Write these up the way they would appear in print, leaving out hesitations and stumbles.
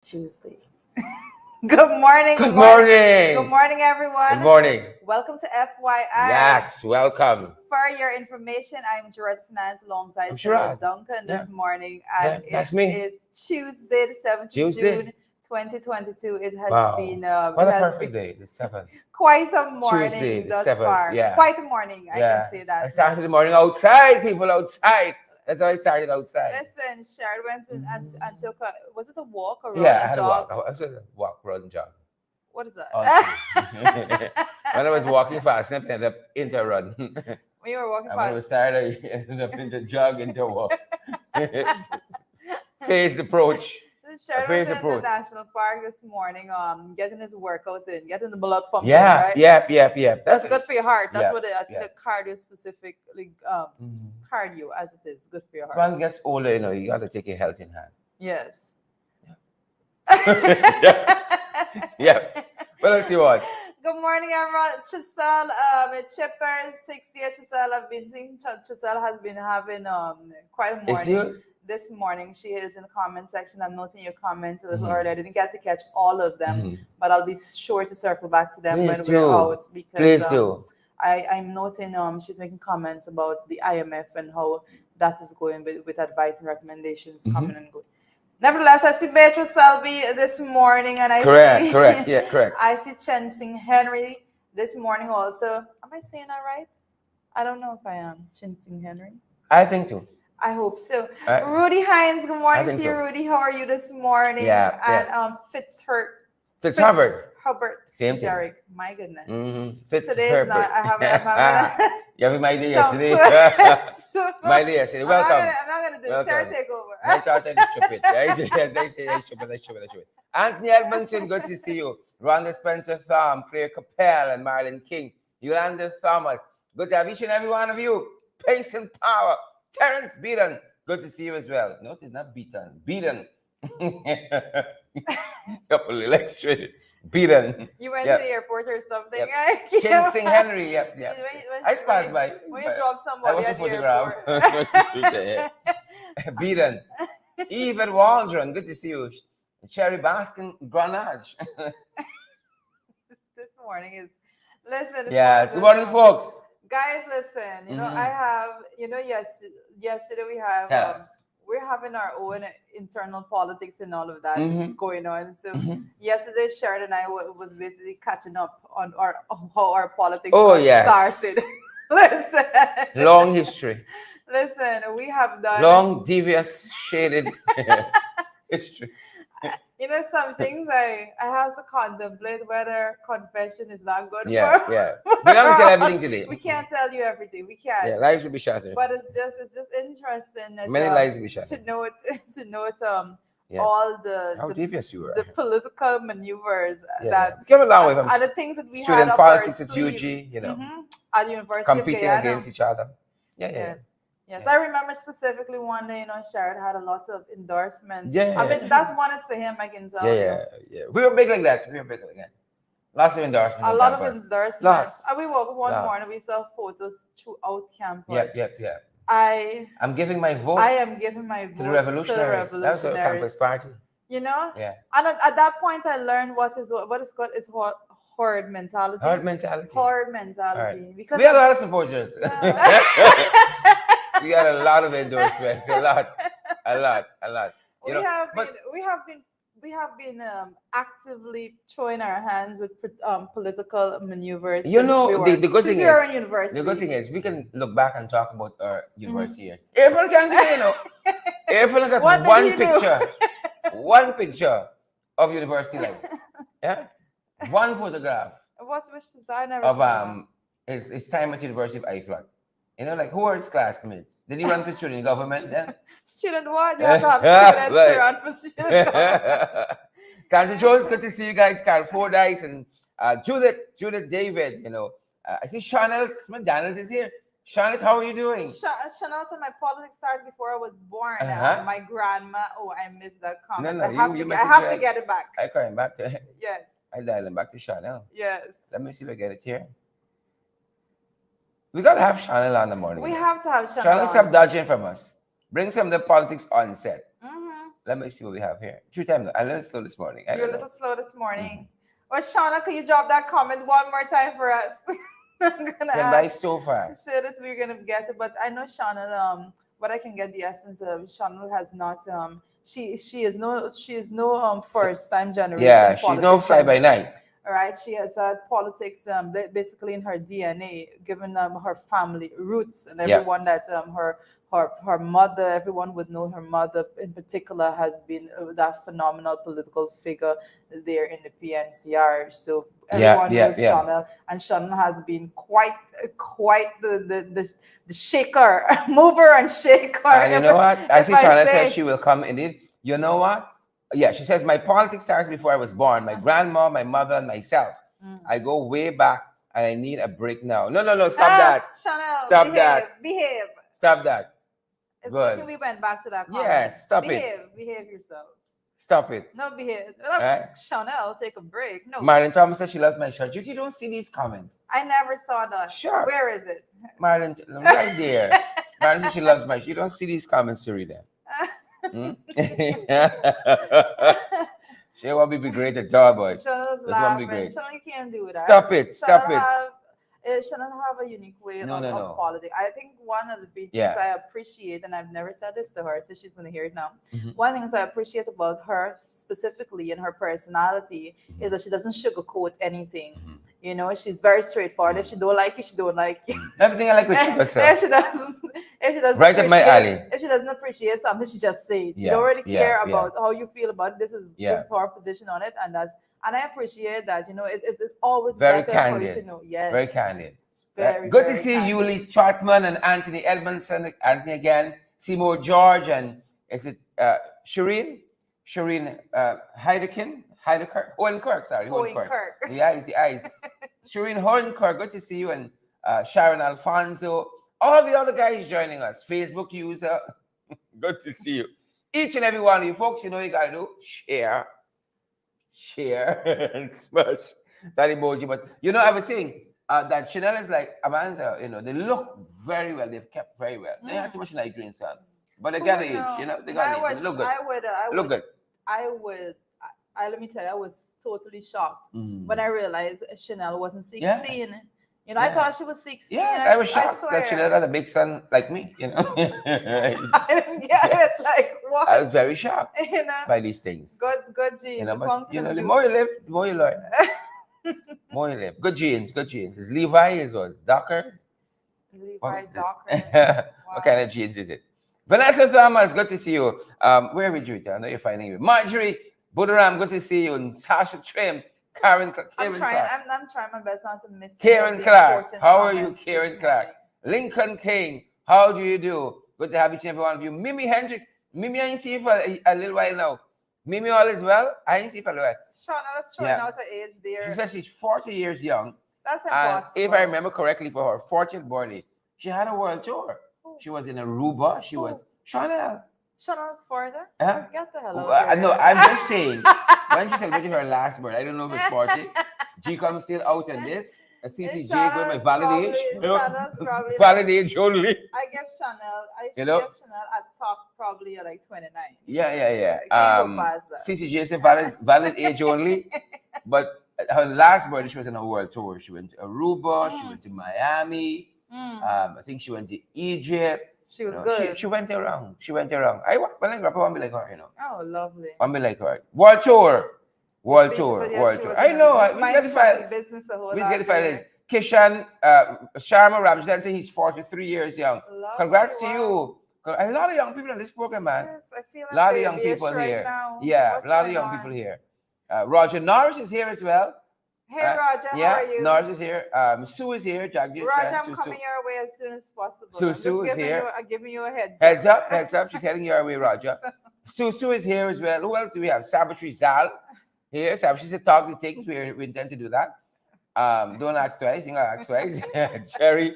Tuesday. Good morning. Good morning. Good morning, everyone. Good morning. Welcome to FYI. Yes, welcome. For your information, I'm Gerard Finance alongside I'm Gerard Gerard. Duncan this Yeah. morning, Yeah, and that's it me. is Tuesday, the 7th of Tuesday. June, 2022. It has Wow. been What it a has perfect been day, the 7th. quite a morning Tuesday, the thus 7th. far. Yeah. Quite a morning, I Yeah. can say that I started the morning outside, people outside. That's how I started outside. Listen, Sharon went and took a, was it a walk or Yeah, I a had a jog? walk. I was a walk, run, jog. What is that? Also. When I was walking fast enough, I ended up into a run. When you were walking And when I fast. was tired, I ended up into jog, into a walk. Phased approach. Sharon Phase was in the approach. National Park this morning, getting his workout in, getting the blood pumping, Yeah, right? yep. That's good for your heart. That's Yeah, what I think yeah. the cardio specific, cardio as it is, good for your heart. Once gets older, you got to take your health in hand. Yes. Yeah. Well, let's see what. Good morning, everyone. Chiselle, Chipper, 60 Chiselle. I've been seeing Chiselle has been having quite a morning. This morning, she is in the comment section. I'm noting your comments a little earlier. I didn't get to catch all of them, but I'll be sure to circle back to them when we're out. Because, Please do. I'm noting she's making comments about the IMF and how that is going with advice and recommendations coming and going. Nevertheless, I see Beatrice Selby this morning, and I see correct. I see Chen Sing Henry this morning also. Am I saying that right? I don't know if I am. Chen Sing Henry. I think so. I hope so. Rudy Hines, good morning to you, so. Rudy. How are you this morning? Yeah. And Fitzhubbard. Same thing. Jarek, my goodness. Today is not. I have you have my day yesterday. My day yesterday. Welcome. I'm not going to do it. Share takeover. I thought I was stupid. Yes, they say I'm stupid. Anthony Edmondson, good to see you. Rhonda Spencer Thom, Claire Capel, and Marlon King. Yolanda Thomas. Good to have each and every one of you. Pace and power. Terrence Beaton, good to see you as well. No, it's not Beaton. Beaton. Couple of extra. Beaton. You went to the airport or something. Chen Sing Henry. Yep. I passed by. When you drop somebody at the airport. Beaton. Eve Waldron, good to see you. Cherry Baskin Granage. This morning is. Listen. Good morning, folks. Guys, listen, I have, yesterday we have, we're having our own internal politics and all of that going on. So yesterday, Sharon and I was basically catching up on how our politics started. Listen. Long history. Listen, we have done. Long, devious, shaded history. Some things I have to contemplate whether confession is not good for. Yeah. We're not going to tell everything today. We can't tell you everything. We can't. Yeah, lives will be shattered. But it's just interesting that, many lives will be shattered. To note all the how devious you were. The political maneuvers that came along with them. And the things that we student had politics at UG, at the University competing of against each other. Yes, I remember specifically one day, Sharon had a lot of endorsements. Yeah. I mean, that's one for him, I can tell you. Yeah. We were big like that. Lots of endorsements. A lot of endorsements. Lots. And we woke up one morning, we saw photos throughout campus. Yeah. I'm giving my vote. I am giving my vote to the revolutionaries. That was a campus party. Yeah. And at that point, I learned what is called horde mentality. Horde mentality. Right. Because we had a lot of supporters. We got a lot of endorsements. A lot. We have been actively throwing our hands with political maneuvers. The good thing we're in university. The good thing is we can look back and talk about our university years. Everyone can do, Everyone got one picture of university life. Yeah, one photograph. Which is that? I never saw his time at University of Iflot. Who are his classmates? Did he run for student government then? Student what? You have to have students to run for student government. Candy Jones, good to see you guys. Carl Fordyce and Judith David. I see Chanel McDonald's is here. Charlotte, how are you doing? Chanel said my politics started before I was born. My grandma. Oh, I missed that comment. No, I have to get it back. I call him back. Yes. I dial him back to Chanel. Yes. Let me see if I get it here. We gotta have Chanel on the morning. We have to have Chanel. Chanel, stop dodging from us. Bring some of the politics on set. let me see what we have here. 3 times. I'm a little slow this morning. You're a little slow this morning. Well, Shauna, can you drop that comment one more time for us? I'm gonna ask so fast. So that we're gonna get it. But I know Shauna, what I can get the essence of, Shauna has not she is no first time generation. Yeah, she's no fly by night. All right, she has had politics basically in her DNA, given her family roots and everyone that her mother, everyone would know her mother in particular has been that phenomenal political figure there in the PNCR. So everyone knows Shauna, and Shauna has been quite the shaker, mover and shaker. And you know what? I see Shauna says she will come indeed. You know what? Yeah, she says, my politics started before I was born. My grandma, my mother, and myself. I go way back, and I need a break now. No, stop that. Chanel, stop that. Behave. Stop that. It's good. We went back to that comment. Yes, stop it. Behave yourself. Stop it. No, behave. Right? Chanel, take a break. No. Marlon Thomas says she loves my shirt. You don't see these comments. I never saw that. Sure. Where is it? Marlon, right there. Marlon says she loves my shirt. You don't see these comments to read them. She won't be great at all, boy. Shannon's laughing. Shannon, you can't do that. Stop it. Shannon have a unique way of politics. I think one of the big things I appreciate, and I've never said this to her, so she's going to hear it now. One of the things I appreciate about her specifically and her personality is that she doesn't sugarcoat anything. You know, she's very straightforward. If she don't like you, she don't like you. Everything I like with you. If she doesn't right up my alley. If she doesn't appreciate something, she just say it. She don't really care about how you feel about it. This is her position on it, and I appreciate that. You know, it's always very better candid. for you to know. Yes, very candid. Very, good very to see candid. Yuli Trotman and Anthony Edmondson. Anthony again. Seymour George and is it Shireen Heidekin? Hohenkirk, sorry. Hohenkirk. The eyes. Shireen Hohenkirk, good to see you. And Sharon Alfonso. All the other guys joining us. Facebook user. Good to see you. Each and every one of you folks, you know what you got to do. Share, and smash that emoji. But, you know, I was saying that Chanel is like Amanda, you know, they look very well. They've kept very well. They have too much like green sun. But they got age, you know, they got age. They look good. Look good. Let me tell you, I was totally shocked when I realized Chanel wasn't 16. Yeah. You know, I thought she was 16. Yeah, I was shocked that Chanel got a big son like me, you know. I didn't get it. Like, what? I was very shocked by these things. Good genes. You know, but, you know, the more you live, the more you learn. More you live. Good genes. Is Levi, is Docker? Levi Docker. What kind of genes is it? Vanessa Thomas, good to see you. Where are we, Juita? I know you're finding you. Marjorie Budaram, good to see you. And Sasha Trim, Karen Clark. I'm trying my best not to miss Karen Clark, how are you, Karen Clark? Lincoln King, how do you do? Good to have each and every one of you. Mimi Hendricks, Mimi, I ain't see you for a little while now. Mimi, all is well? I ain't see you for a little while. Shauna, let's try out her age there. She says she's 40 years young. That's impossible. And if I remember correctly, for her 40th birthday, she had a world tour. She was in Aruba. She was Chanel. Chanel's further? Huh? Get the hell out. No, I'm just saying. When she celebrated her last birthday, I don't know if it's 40. G-Com still out in this. CCJ going my valid age. Chanel's probably valid age only. I give Chanel. Give Chanel at top probably at like 29. Yeah. CCJ is valid age only. But her last birthday, she was on a world tour. She went to Aruba. She went to Miami. I think she went to Egypt. She was good. She went around. When I grew up, I want to be like her, you know. Oh, lovely. I want to be like her. World tour. I know. We get the file. Kishan Sharma Ram, she said he's 43 years young. Congrats to you. A lot of young people in this program, man. Yes, I feel like a lot of young people here. Yeah, a lot of young people here. Roger Norris is here as well. Hey, Roger, how are you? Norris is here. Sue is here. Roger, I'm coming your way as soon as possible. Sue is here. I'm giving you a heads up. Heads up. She's heading your way, Roger. Sue is here as well. Who else do we have? Sabbatry Zal here. Sabbatry said talk the things. We intend to do that. Don't ask twice. You gotta ask twice. Cherry.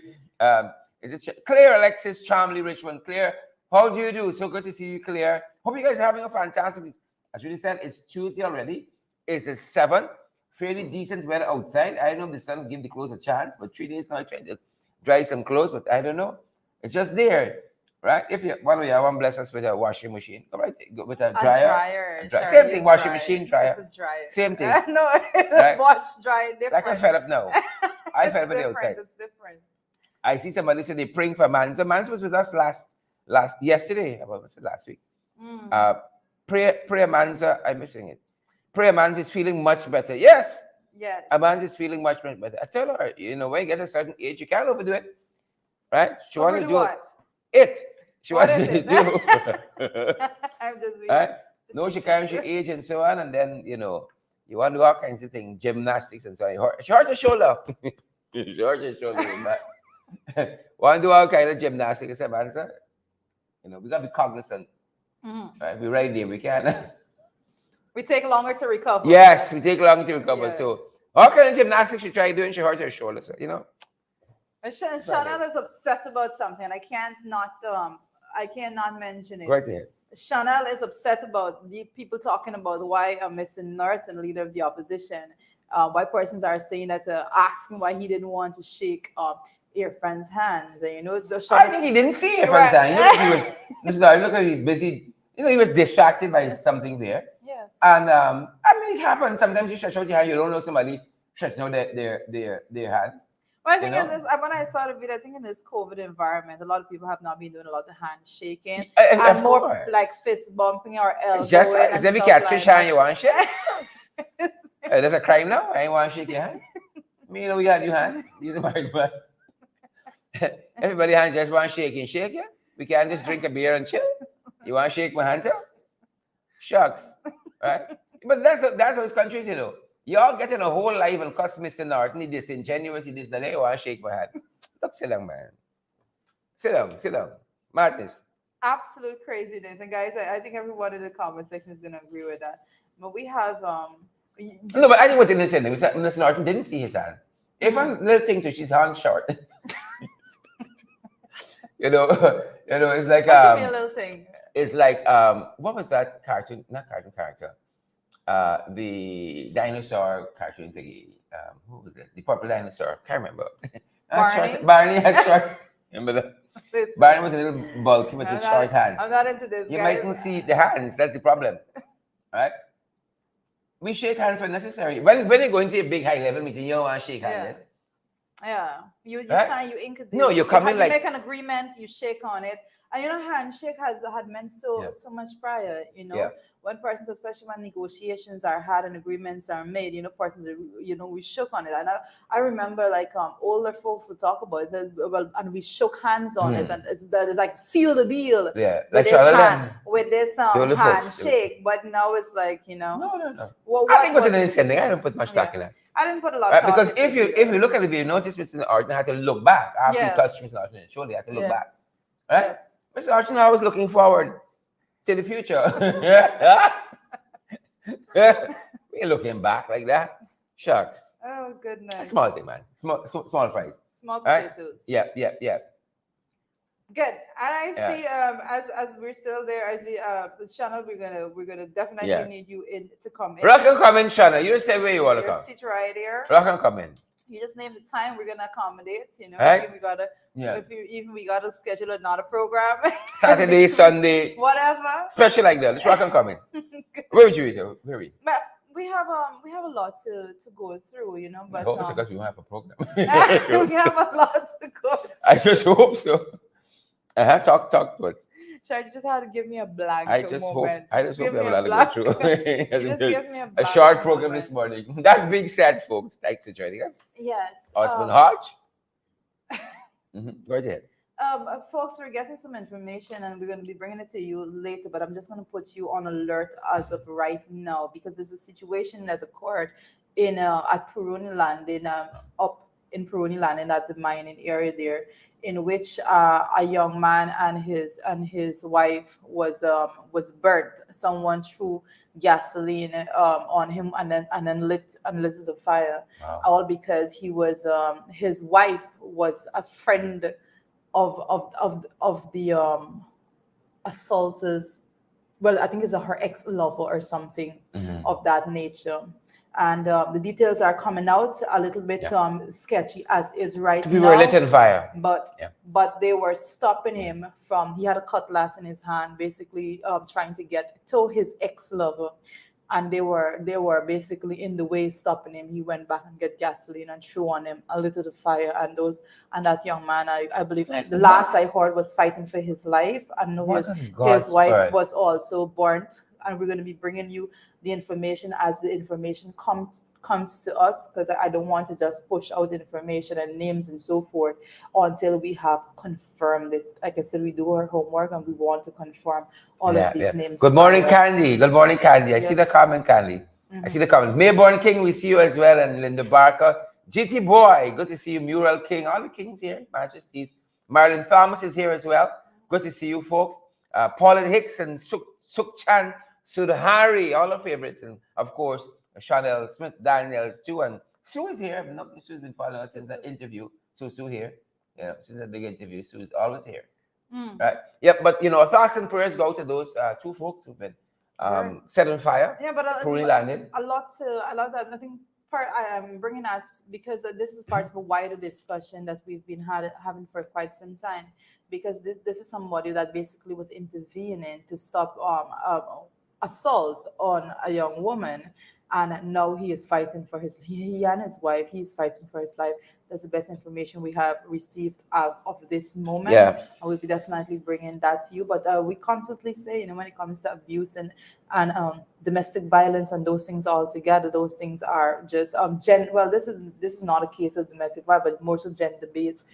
Is it Claire, Alexis, Charmley, Richmond? Claire, how do you do? So good to see you, Claire. Hope you guys are having a fantastic week. As you said, it's Tuesday already. It's the 7th. Fairly decent weather outside. I don't know if the sun will give the clothes a chance, but 3 days now I tried to dry some clothes, but I don't know. It's just there. right? If you one bless us with a washing machine, go right, go with a A dryer. dryer. Same Sure, thing, he's washing right. machine, dryer. It's a dryer. Same thing. No, Right? wash, dry, Like I different. fed up now. I fed up at the outside. It's different. I see somebody say they praying for man. So man was with us yesterday. What was it, last week? Prayer Manza, I'm missing it. Prayer Manza is feeling much better. Yes. Yes. Amanza is feeling much better. I tell her, when you get a certain age, you can't overdo it. Right? She wants to do what? it. She What wants is to it? do. I'm just being Right? No, she facetious. carries your age and so on, and then you want to do all kinds of things, gymnastics and so on. She hurt her shoulder. She hurt her shoulder. Want to do all kinds of gymnastics? I said, man, sir, we gotta be cognizant. Right? We're right there. We can. We take longer to recover. Yes, we take longer to recover. Yes. So, all kind of gymnastics she tried doing, she hurt her shoulder. So, Chanel is upset about something. I cannot mention it. Right there. Chanel is upset about the people talking about why Mr. Norton, leader of the opposition, why persons are saying that asking why he didn't want to shake Irfan's hands. And, I think he didn't see Irfan's hand. Look, he's busy. He was distracted by something there. Yes. And it happens. Sometimes you stretch out your hand, you don't know somebody stretching out their hands. Well, I think when I saw the video, I think in this COVID environment, a lot of people have not been doing a lot of handshaking and more course. like fist bumping or elbowing. Just like every catfish hand you want to shake. There's a crime now. I ain't want to shake your hand. We got your hand. You're the married man. Everybody hands just want to shake you. We can't just drink a beer and chill. You want to shake my hand too? Shucks. Right? But that's those countries, Y'all getting a whole life and cost Mr. Norton, he disingenuous, he this, that, you want to shake my hand. Look, sit down, man. Sit down. Madness. Absolute craziness. And guys, I think everyone in the comment section is going to agree with that. But we have... No, but I think what they said, Mr. Norton didn't see his hand. If one little thing to his hand short. It's like... What you mean a little thing? It's like, what was that cartoon? Not cartoon character. The dinosaur cartoon thingy. Who was it? The purple dinosaur. Can't remember. Barney had short. Remember that? Barney was a little bulky with a short hand. I'm not into this. You mightn't see the hands. That's the problem. Right? We shake hands when necessary. When you're going to a big high level meeting, you don't want to shake hands. Yeah. You right? sign, you ink it. No, you come in like... You make an agreement, you shake on it. And handshake had meant so much prior, Yeah. When persons, especially when negotiations are had and agreements are made, persons, we shook on it. And I remember like older folks would talk about it, and we shook hands on it, and it's like seal the deal. Yeah, with this handshake. But now it's like, No. Well, I think it was an instant thing. I don't put much stock in that. I didn't put a lot of because if you look at the video, notice Mr. Norton had to look back after he touched Mr. Norton. Surely he had to look back. Right? Yes. Mr. Norton was looking forward to the future. We ain't looking back like that. Shucks. Oh, goodness. A small thing, man. Small fries. Small potatoes. Right? Yeah. Good. And I see as we're still there, I see this channel we're gonna definitely need you in to come in. Rock and come in, channel. You just say where you want to come. Sit right there. Rock and come in. You just name the time, we're gonna accommodate, Right? If we gotta schedule another program. Saturday, Sunday. Whatever. Special like that. Let's rock and come in. Where would you eat? Where we? But we have a lot to go through, But I hope it's because we don't have a program. we have a lot to go through. I just hope so. Talk to us. Charlie just had to give me a blank moment. I just hope we have a lot to go through. Just give me a short program this morning. That being said, folks, thanks for joining us. Yes. Osman Hodge. Go ahead. Folks, we're getting some information and we're going to be bringing it to you later, but I'm just going to put you on alert as of right now because there's a situation that occurred in at Peroni Landing, up in Peroni Landing at the mining area there, in which a young man and his wife was burnt. Someone threw gasoline on him and then lit the fire. Wow. All because he was his wife was a friend of the assaulters. Well, I think it's her ex-lover or something of that nature. and the details are coming out a little bit sketchy as is right People now. were lit on fire. But they were stopping him from. He had a cutlass in his hand, basically trying to get to his ex-lover, and they were basically in the way, stopping him. He went back and get gasoline and threw on him a little of fire, and that young man, I believe, the last I heard, was fighting for his life, and his wife was also burnt. And we're going to be bringing you the information as the information comes to us, because I don't want to just push out information and names and so forth until we have confirmed it. Like I said, we do our homework and we want to confirm all of these names. Good morning, Candy. Good morning, Candy. I see the comment, Candy. I see the comment. Mayborn King, we see you as well, and Linda Barker. GT Boy, good to see you. Mural King, all the kings here, majesties. Marilyn Thomas is here as well. Good to see you, folks. Paulette Hicks and Sukchan Sudhari, all our favorites, and of course Chanel Smith Daniels too, and Sue is here. I've been noticing Sue's been following us since that interview. Sue here, she's a big interview. Sue's always here, right? Yep. But thoughts and prayers go to those two folks who've been set on fire. Yeah, but poorly landed. A lot that I think I am bringing that because this is part of a wider discussion that we've been having for quite some time. Because this is somebody that basically was intervening to stop assault on a young woman, and now he is fighting for he and his wife. He's fighting for his life. That's the best information we have received of this moment. And we'll be definitely bringing that to you. But we constantly say, when it comes to abuse and domestic violence and those things all together, those things are just well, this is not a case of domestic violence, but more so gender-based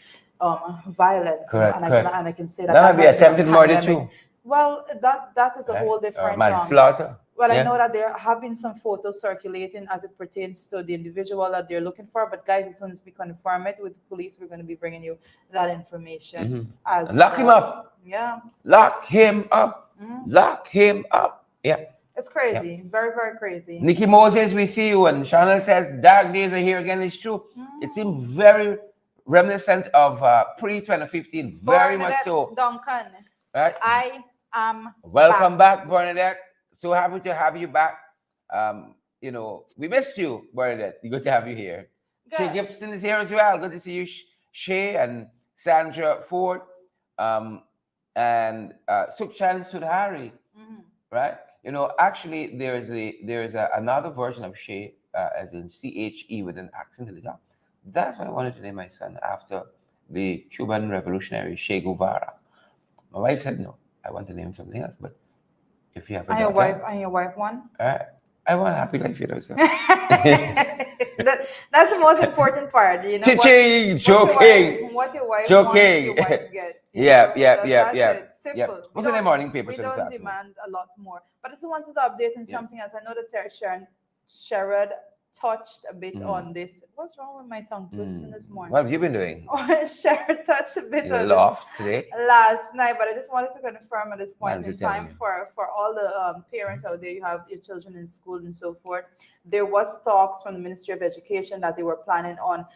violence. Correct. And I can say that might be attempted murder too. Well, that is a whole different manslaughter. Well, I know that there have been some photos circulating as it pertains to the individual that they're looking for. But guys, as soon as we confirm it with the police, we're going to be bringing you that information. And lock him up. Yeah. Lock him up. Lock him up. Yeah. It's crazy. Very, very crazy. Nikki Moses, we see you. And Chanel says, dark days are here again. It's true. It seems very reminiscent of pre-2015. Very much so. Duncan. Right? I am welcome back, Bernadette. So happy to have you back. We missed you, Bernadette. Good to have you here. Good. Shay Gibson is here as well. Good to see you, Shay and Sandra Ford, and Sukchan Sudhari. Right? Actually, there is another version of Shay, as in CHE with an accent at the top. That's what I wanted to name my son after the Cuban revolutionary Che Guevara. My wife said no. I want to name something else, but if you have a daughter, and your wife one? I want a happy life, so. That's the most important part, Joking. What your wife gets. Yeah. Simple. What's in the morning paper? We don't demand a lot more. But I just wanted to update on something else. I know that Sherrod touched a bit on this. What's wrong with my tongue twisting this morning? What have you been doing? Sherrod touched a bit on this today? Last night, but I just wanted to confirm at this point in time for all the parents out there, you have your children in school and so forth. There was talks from the Ministry of Education that they were planning on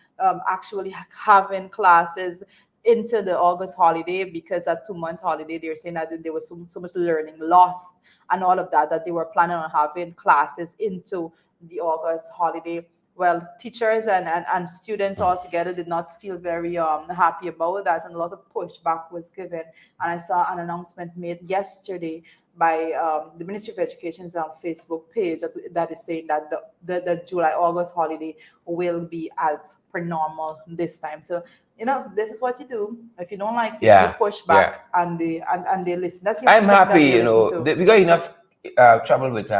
actually having classes into the August holiday, because that 2-month holiday, they're saying that there was so much learning lost and all of that they were planning on having classes into the August holiday. Well, teachers and students all together did not feel very happy about that, and a lot of pushback was given. And I saw an announcement made yesterday by the Ministry of Education's Facebook page that is saying that the July-August holiday will be as per normal this time. So this is what you do. If you don't like it, you push back and they listen. That's I'm happy, we got enough trouble with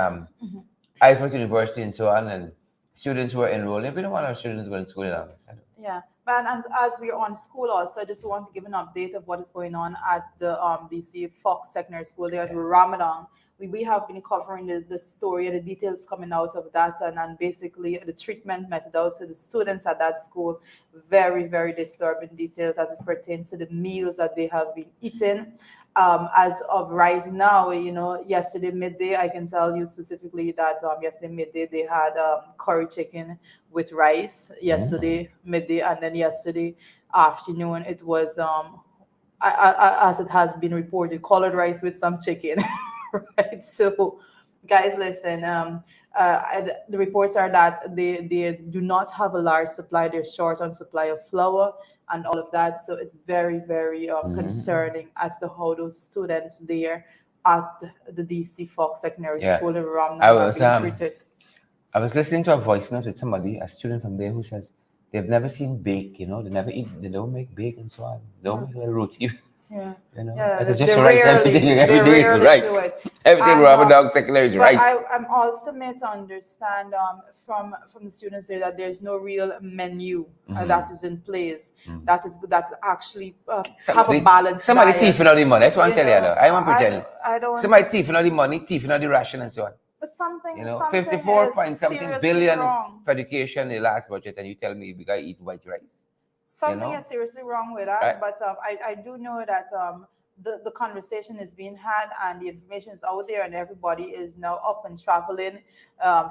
Ivor University and so on, and students who are enrolling. We don't want our students going to school in August. Yeah, but and as we're on school also, I just want to give an update of what is going on at the DC Fox Secondary School there at Ramadan. We have been covering the story and the details coming out of that, and basically the treatment meted out to the students at that school. Very, very disturbing details as it pertains to the meals that they have been eating. As of right now, yesterday midday, I can tell you specifically that yesterday midday they had curry chicken with rice. Yesterday midday, and then yesterday afternoon it was as it has been reported, colored rice with some chicken. Right. So, guys, listen. And the reports are that they do not have a large supply. They're short on supply of flour and all of that. So it's very, very concerning as to how those students there at the DC Fox Secondary School in Ramnam are being treated. I was listening to a voice note with somebody, a student from there, who says they've never seen bake, they never eat, they don't make bake and so on. They don't make a little roti. Yeah. It's just rice. Everything is rice. Everything Robert Dog Secondary is rice. I'm also made to understand from the students there that there's no real menu that is in place that actually have a balance. Somebody thieving out the money. That's what I'm telling you. I want to pretend. I don't. Somebody thieving out the money, thieving out the ration and so on. But something 54 point something billion wrong for education in the last budget, and you tell me we gotta eat white rice. Something is seriously wrong with that. Right. But I do know that the conversation is being had and the information is out there, and everybody is now up and traveling.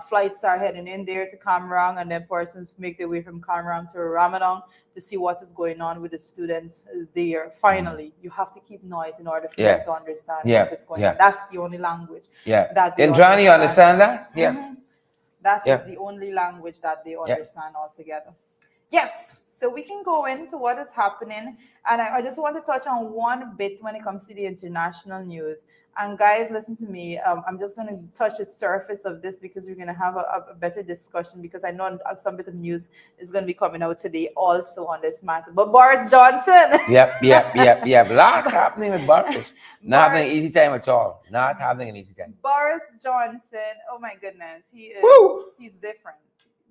Flights are heading in there to Kamrang, and then persons make their way from Kamrang to Ramadan to see what is going on with the students there. Finally, you have to keep noise in order for them to understand what is going on. That's the only language. That they Indrani, you understand that? Yeah. That is the only language that they understand altogether. Yes, so we can go into what is happening, and I just want to touch on one bit when it comes to the international news. And guys, listen to me. I'm just going to touch the surface of this because we're going to have a better discussion, because I know some bit of news is going to be coming out today also on this matter. But Boris Johnson. Yep. Lots happening with Boris. Not having an easy time at all. Not having an easy time. Boris Johnson. Oh my goodness, he's different.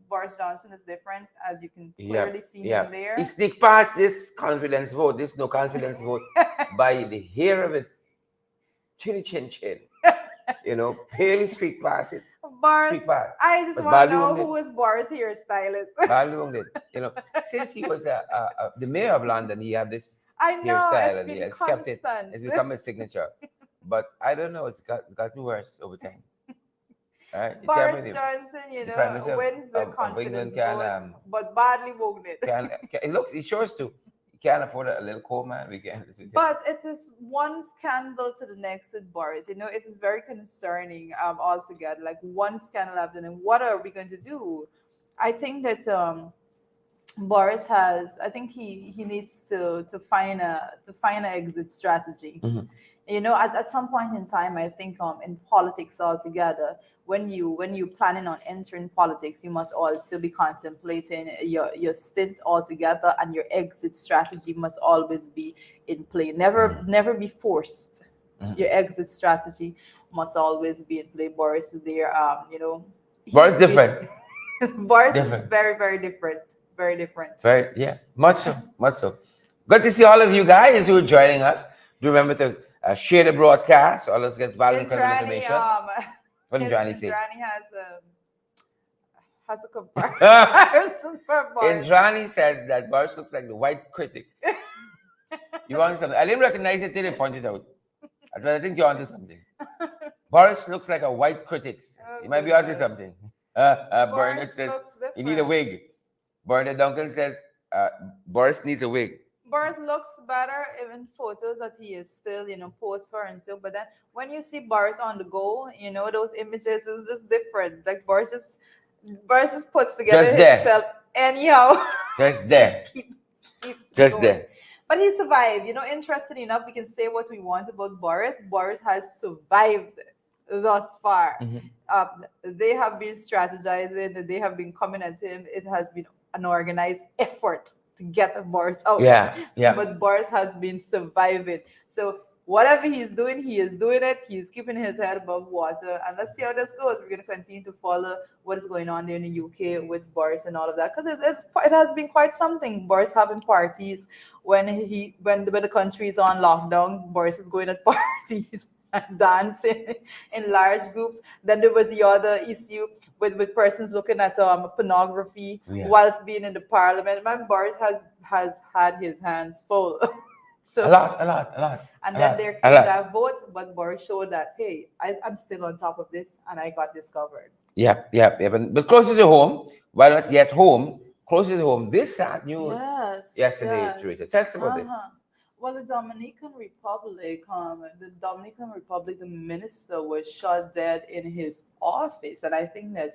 Boris Johnson is different, as you can clearly see him there. He sneaked past this confidence vote, this no confidence vote, by the hair of his chinny chin. Barely streak past it. Boris, I just want to know who is Boris' hairstylist. Since he was the mayor of London, he had this hairstyle, and he has kept it. It's become a signature. But I don't know, it's gotten worse over time. Right. Boris Johnson, wins the confidence vote, but badly won't it? He shows to. He can't afford a little coal man. But it is one scandal to the next with Boris. It is very concerning altogether. Like one scandal after another. What are we going to do? I think that Boris has. I think he needs to find an exit strategy. At some point in time, I think in politics altogether, when you're planning on entering politics, you must also be contemplating your stint altogether, and your exit strategy must always be in play. Never be forced. Your exit strategy must always be in play. Boris is there. Boris different. Boris is very, very different. Very different. Much so. Good to see all of you guys who are joining us. Do remember to share the broadcast, or let's get valuable information. What did Johnny say? Indrani has a comparison for Boris. Indrani says that Boris looks like the white critic. You want something? I didn't recognize it till they pointed out. I think you're onto something. Boris looks like a white critic. You might be onto something. Bernard says you need a wig. Bernard Duncan says Boris needs a wig. Boris looks better even photos that he is still, post for and so. But then when you see Boris on the go, those images is just different. Like Boris just puts together himself anyhow. Just there. Just there. But he survived. Interesting enough, we can say what we want about Boris. Boris has survived thus far. They have been strategizing. They have been coming at him. It has been an organized effort to get Boris out. But Boris has been surviving. So whatever he's doing, he is doing it. He's keeping his head above water. And let's see how this goes. We're going to continue to follow what is going on there in the UK with Boris and all of that. Because it has been quite something. Boris having parties when the country is on lockdown. Boris is going at parties and dancing in large groups. Then there was the other issue with persons looking at pornography whilst being in the parliament. Man, Boris has had his hands full. So a lot. And then there came that vote, but Boris showed that, hey, I'm still on top of this, and I got this covered. But closer to home, while not yet home, closer to home, this sad news yesterday, Teresa. Tell us about this. Well, the Dominican Republic, the minister was shot dead in his office, and I think that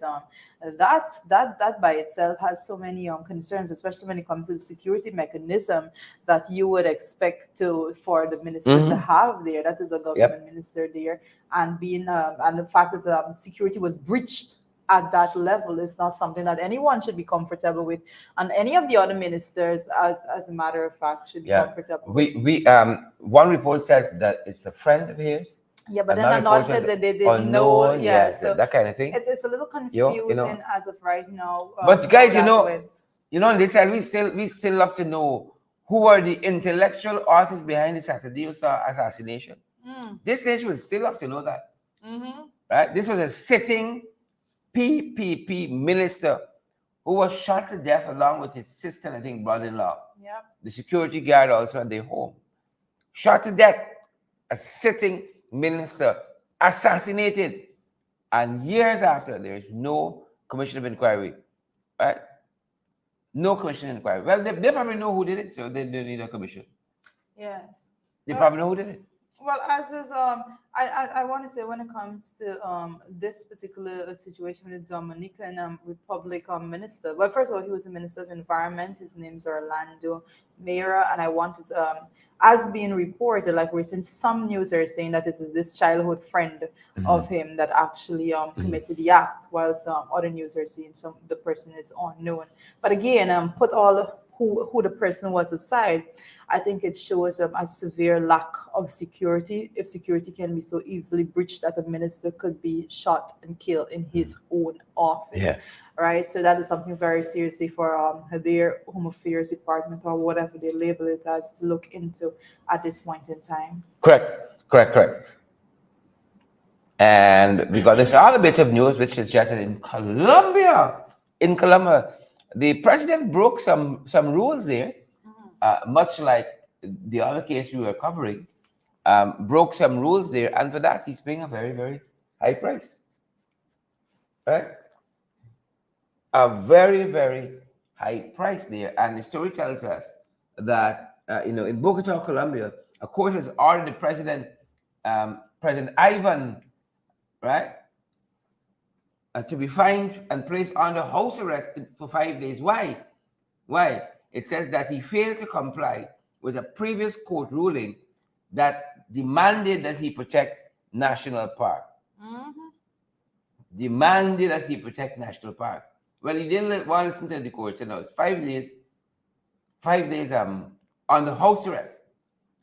that by itself has so many concerns, especially when it comes to the security mechanism that you would expect to for the minister to have there. That is a government minister there, and being and the fact that the security was breached at that level is not something that anyone should be comfortable with, and any of the other ministers, as a matter of fact, should be comfortable. We one report says that it's a friend of his. Yeah, but then another said that they didn't know. Yeah, so that kind of thing. It's a little confusing as of right now. But guys, on this side, we still love to know who are the intellectual authors behind the Saturday assassination. This nation would still love to know that. Right? This was a sitting PPP minister who was shot to death along with his sister and I think brother-in-law. Yep. The security guard also at their home. Shot to death. A sitting minister assassinated. And years after, there is no commission of inquiry. Right? No commission of inquiry. Well, they probably know who did it, so they don't need a commission. Yes. They probably know who did it. Well, as is, I want to say when it comes to this particular situation with the Dominican Republic minister. Well, first of all, he was a minister of environment. His name's Orlando Mayra, and I wanted as being reported, like we're seeing some news are saying that it is this childhood friend of him that actually committed the act, while some other news are saying the person is unknown. But again, put all who the person was aside, I think it shows a severe lack of security. If security can be so easily breached that a minister could be shot and killed in his own office. Yeah. Right. So that is something very seriously for their Home Affairs Department or whatever they label it as to look into at this point in time. Correct. And we got this other bit of news which is just in Colombia. In Colombia, the president broke some rules there. Much like the other case we were covering, broke some rules there, and for that he's paying a very, very high price. Right? A very, very high price there. And the story tells us that in Bogota, Colombia, a court has ordered the President Ivan, right, to be fined and placed under house arrest for 5 days. Why? It says that he failed to comply with a previous court ruling that demanded that he protect national park. Demanded that he protect national park. Well, he didn't want to listen to the court. So no, it's 5 days. 5 days under house arrest,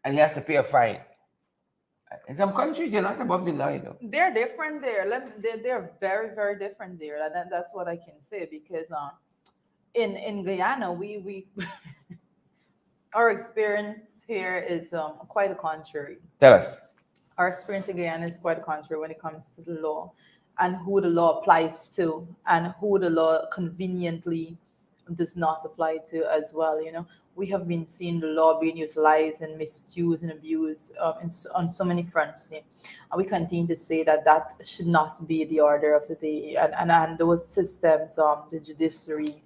and he has to pay a fine. In some countries, you're not above the law, They're different there. They're very, very different there. That's what I can say, because in Guyana, we our experience here is quite the contrary. Tell us. Our experience in Guyana is quite the contrary when it comes to the law and who the law applies to and who the law conveniently does not apply to as well. We have been seeing the law being utilized and misused and abused on so many fronts. And we continue to say that should not be the order of the day. And those systems, the judiciary,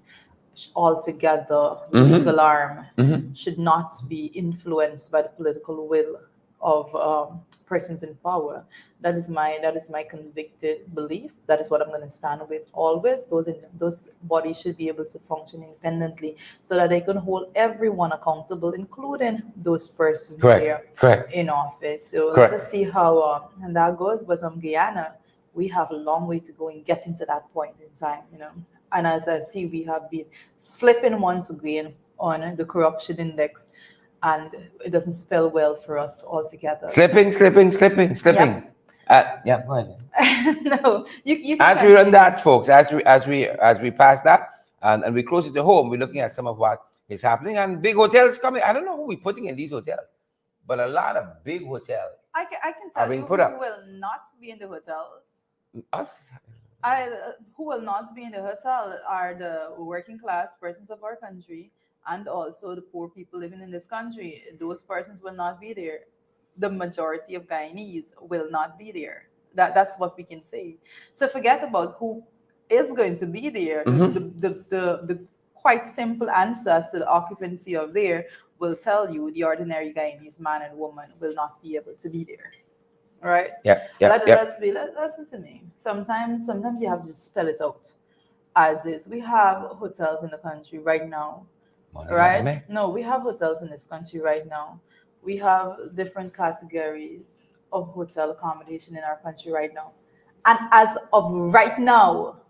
altogether, legal arm, should not be influenced by the political will of persons in power. That is my convicted belief. That is what I'm going to stand with always. Those bodies should be able to function independently so that they can hold everyone accountable, including those persons there in office. So let us see how and that goes. But Guyana, we have a long way to go in getting to that point in time. And as I see, we have been slipping once again on the corruption index, and it doesn't spell well for us altogether. Slipping. Yep. Go ahead. No, you as we run that, folks, as we pass that, and we close it to home, we're looking at some of what is happening, and big hotels coming. I don't know who we're putting in these hotels, but a lot of big hotels. I can tell you who will not be in the hotels. Us. Who will not be in the hotel are the working class persons of our country, and also the poor people living in this country. Those persons will not be there. The majority of Guyanese will not be there. That's what we can say. So forget about who is going to be there. The quite simple answer as to the occupancy of there will tell you the ordinary Guyanese man and woman will not be able to be there. Right? Listen to me. Sometimes you have to spell it out as is. We have hotels in the country right now. Right? No, we have hotels in this country right now. We have different categories of hotel accommodation in our country right now. And as of right now,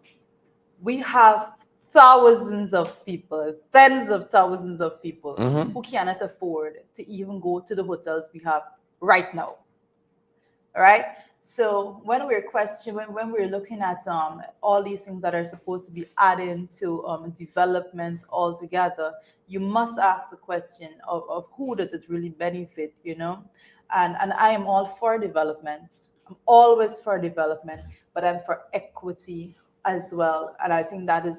we have thousands of people, tens of thousands of people who cannot afford to even go to the hotels we have right now. All right. So when we're looking at all these things that are supposed to be added to development altogether, you must ask the question of who does it really benefit, you know? And I am all for development. I'm always for development, but I'm for equity as well. And I think that is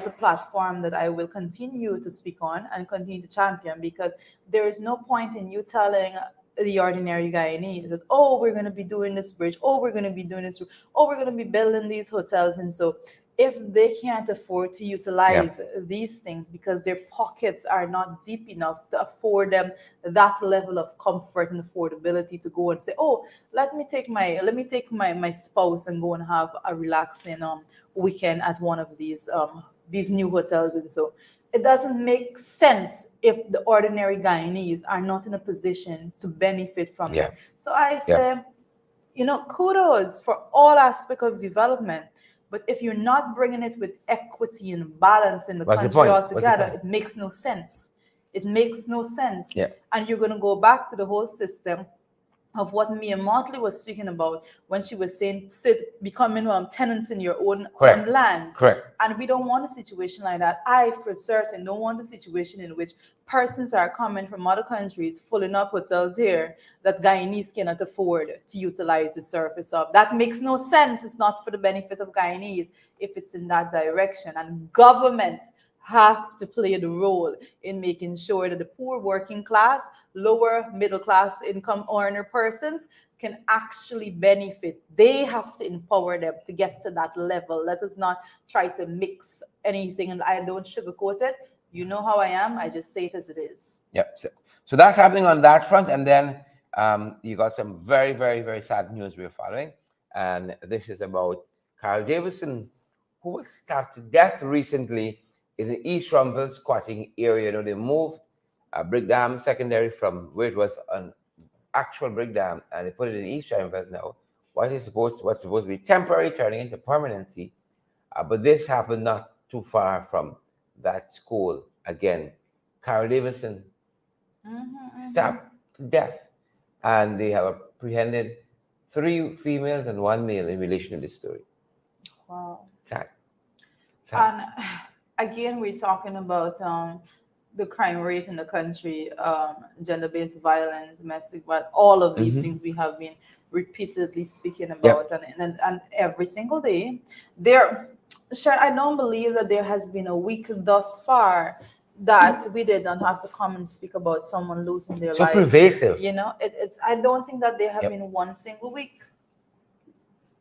a platform that I will continue to speak on and continue to champion, because there is no point in you telling the ordinary Guyanese that, oh, we're going to be doing this bridge, oh, we're going to be doing this, oh, we're going to be building these hotels. And so if they can't afford to utilize these things because their pockets are not deep enough to afford them that level of comfort and affordability to go and say, oh, let me take my spouse and go and have a relaxing weekend at one of these new hotels. And so it doesn't make sense if the ordinary Guyanese are not in a position to benefit from it. So I say, kudos for all aspects of development. But if you're not bringing it with equity and balance in the country altogether, it makes no sense. It makes no sense. And you're going to go back to the whole system of what Mia Motley was speaking about when she was saying, becoming tenants in your own land. And we don't want a situation like that. I, for certain, don't want a situation in which persons are coming from other countries, filling up hotels here that Guyanese cannot afford to utilize the surface of. That makes no sense. It's not for the benefit of Guyanese if it's in that direction. And government have to play the role in making sure that the poor working class, lower middle class income earner persons can actually benefit. They have to empower them to get to that level. Let us not try to mix anything, and I don't sugarcoat it. You know how I am. I just say it as it is. So that's happening on that front. And then you got some very, very, very sad news we're following. And this is about Carl Davison, who was stabbed to death recently in the East Rumville squatting area. They moved Brigham Secondary from where it was an actual Brigham, and they put it in East Rumville now. What's supposed to be temporary turning into permanency. But this happened not too far from that school. Again, Carol Davison stabbed to death, and they have apprehended 3 females and 1 male in relation to this story. Wow. Sad. And again, we're talking about the crime rate in the country, gender-based violence, domestic violence, all of these things we have been repeatedly speaking about, and every single day. I don't believe that there has been a week thus far that we did not have to come and speak about someone losing their life. So pervasive. I don't think that there have been one single week.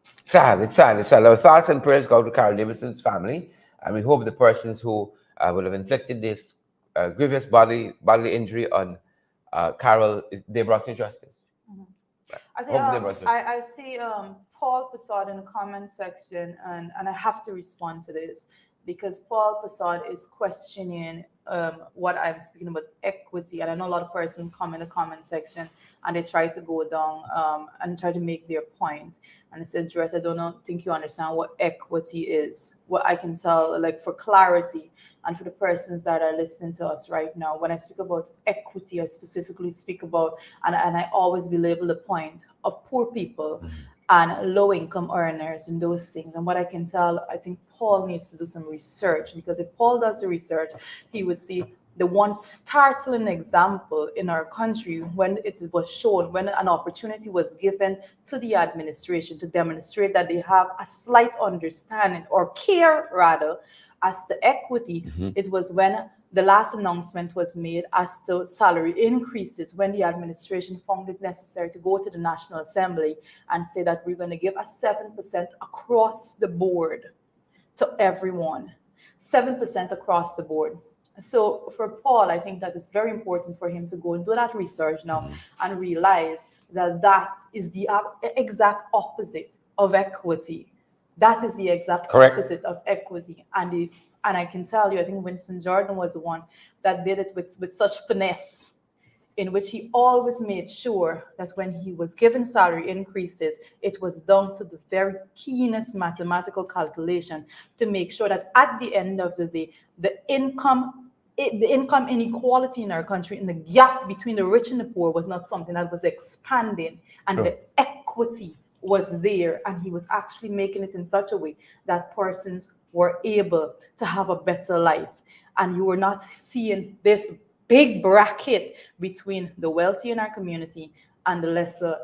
It's sad. Our thoughts and prayers go to Carol Davison's family, and we hope the persons who will have inflicted this grievous bodily injury on Carol, they brought to justice. I see Paul Passad in the comment section, and I have to respond to this because Paul Passad is questioning what I'm speaking about, equity. And I know a lot of persons come in the comment section and they try to go down and try to make their point. And I said, Dress, I don't think you understand what equity is. What I can tell, like for clarity, and for the persons that are listening to us right now, when I speak about equity, I specifically speak about, and I always belabor the point of poor people and low-income earners and those things. And what I can tell, I think Paul needs to do some research, because if Paul does the research, he would see the one startling example in our country when it was shown, when an opportunity was given to the administration to demonstrate that they have a slight understanding or care rather as to equity. It was when the last announcement was made as to salary increases, when the administration found it necessary to go to the National Assembly and say that we're going to give a 7% across the board to everyone. 7% across the board. So for Paul, I think that it's very important for him to go and do that research now and realize that that is the exact opposite of equity. That is the exact opposite of equity. And I can tell you, I think Winston Jordan was the one that did it with such finesse, in which he always made sure that when he was given salary increases, it was down to the very keenest mathematical calculation to make sure that at the end of the day, the income inequality in our country and the gap between the rich and the poor was not something that was expanding, and the equity was there, and he was actually making it in such a way that persons were able to have a better life. And you were not seeing this big bracket between the wealthy in our community and the lesser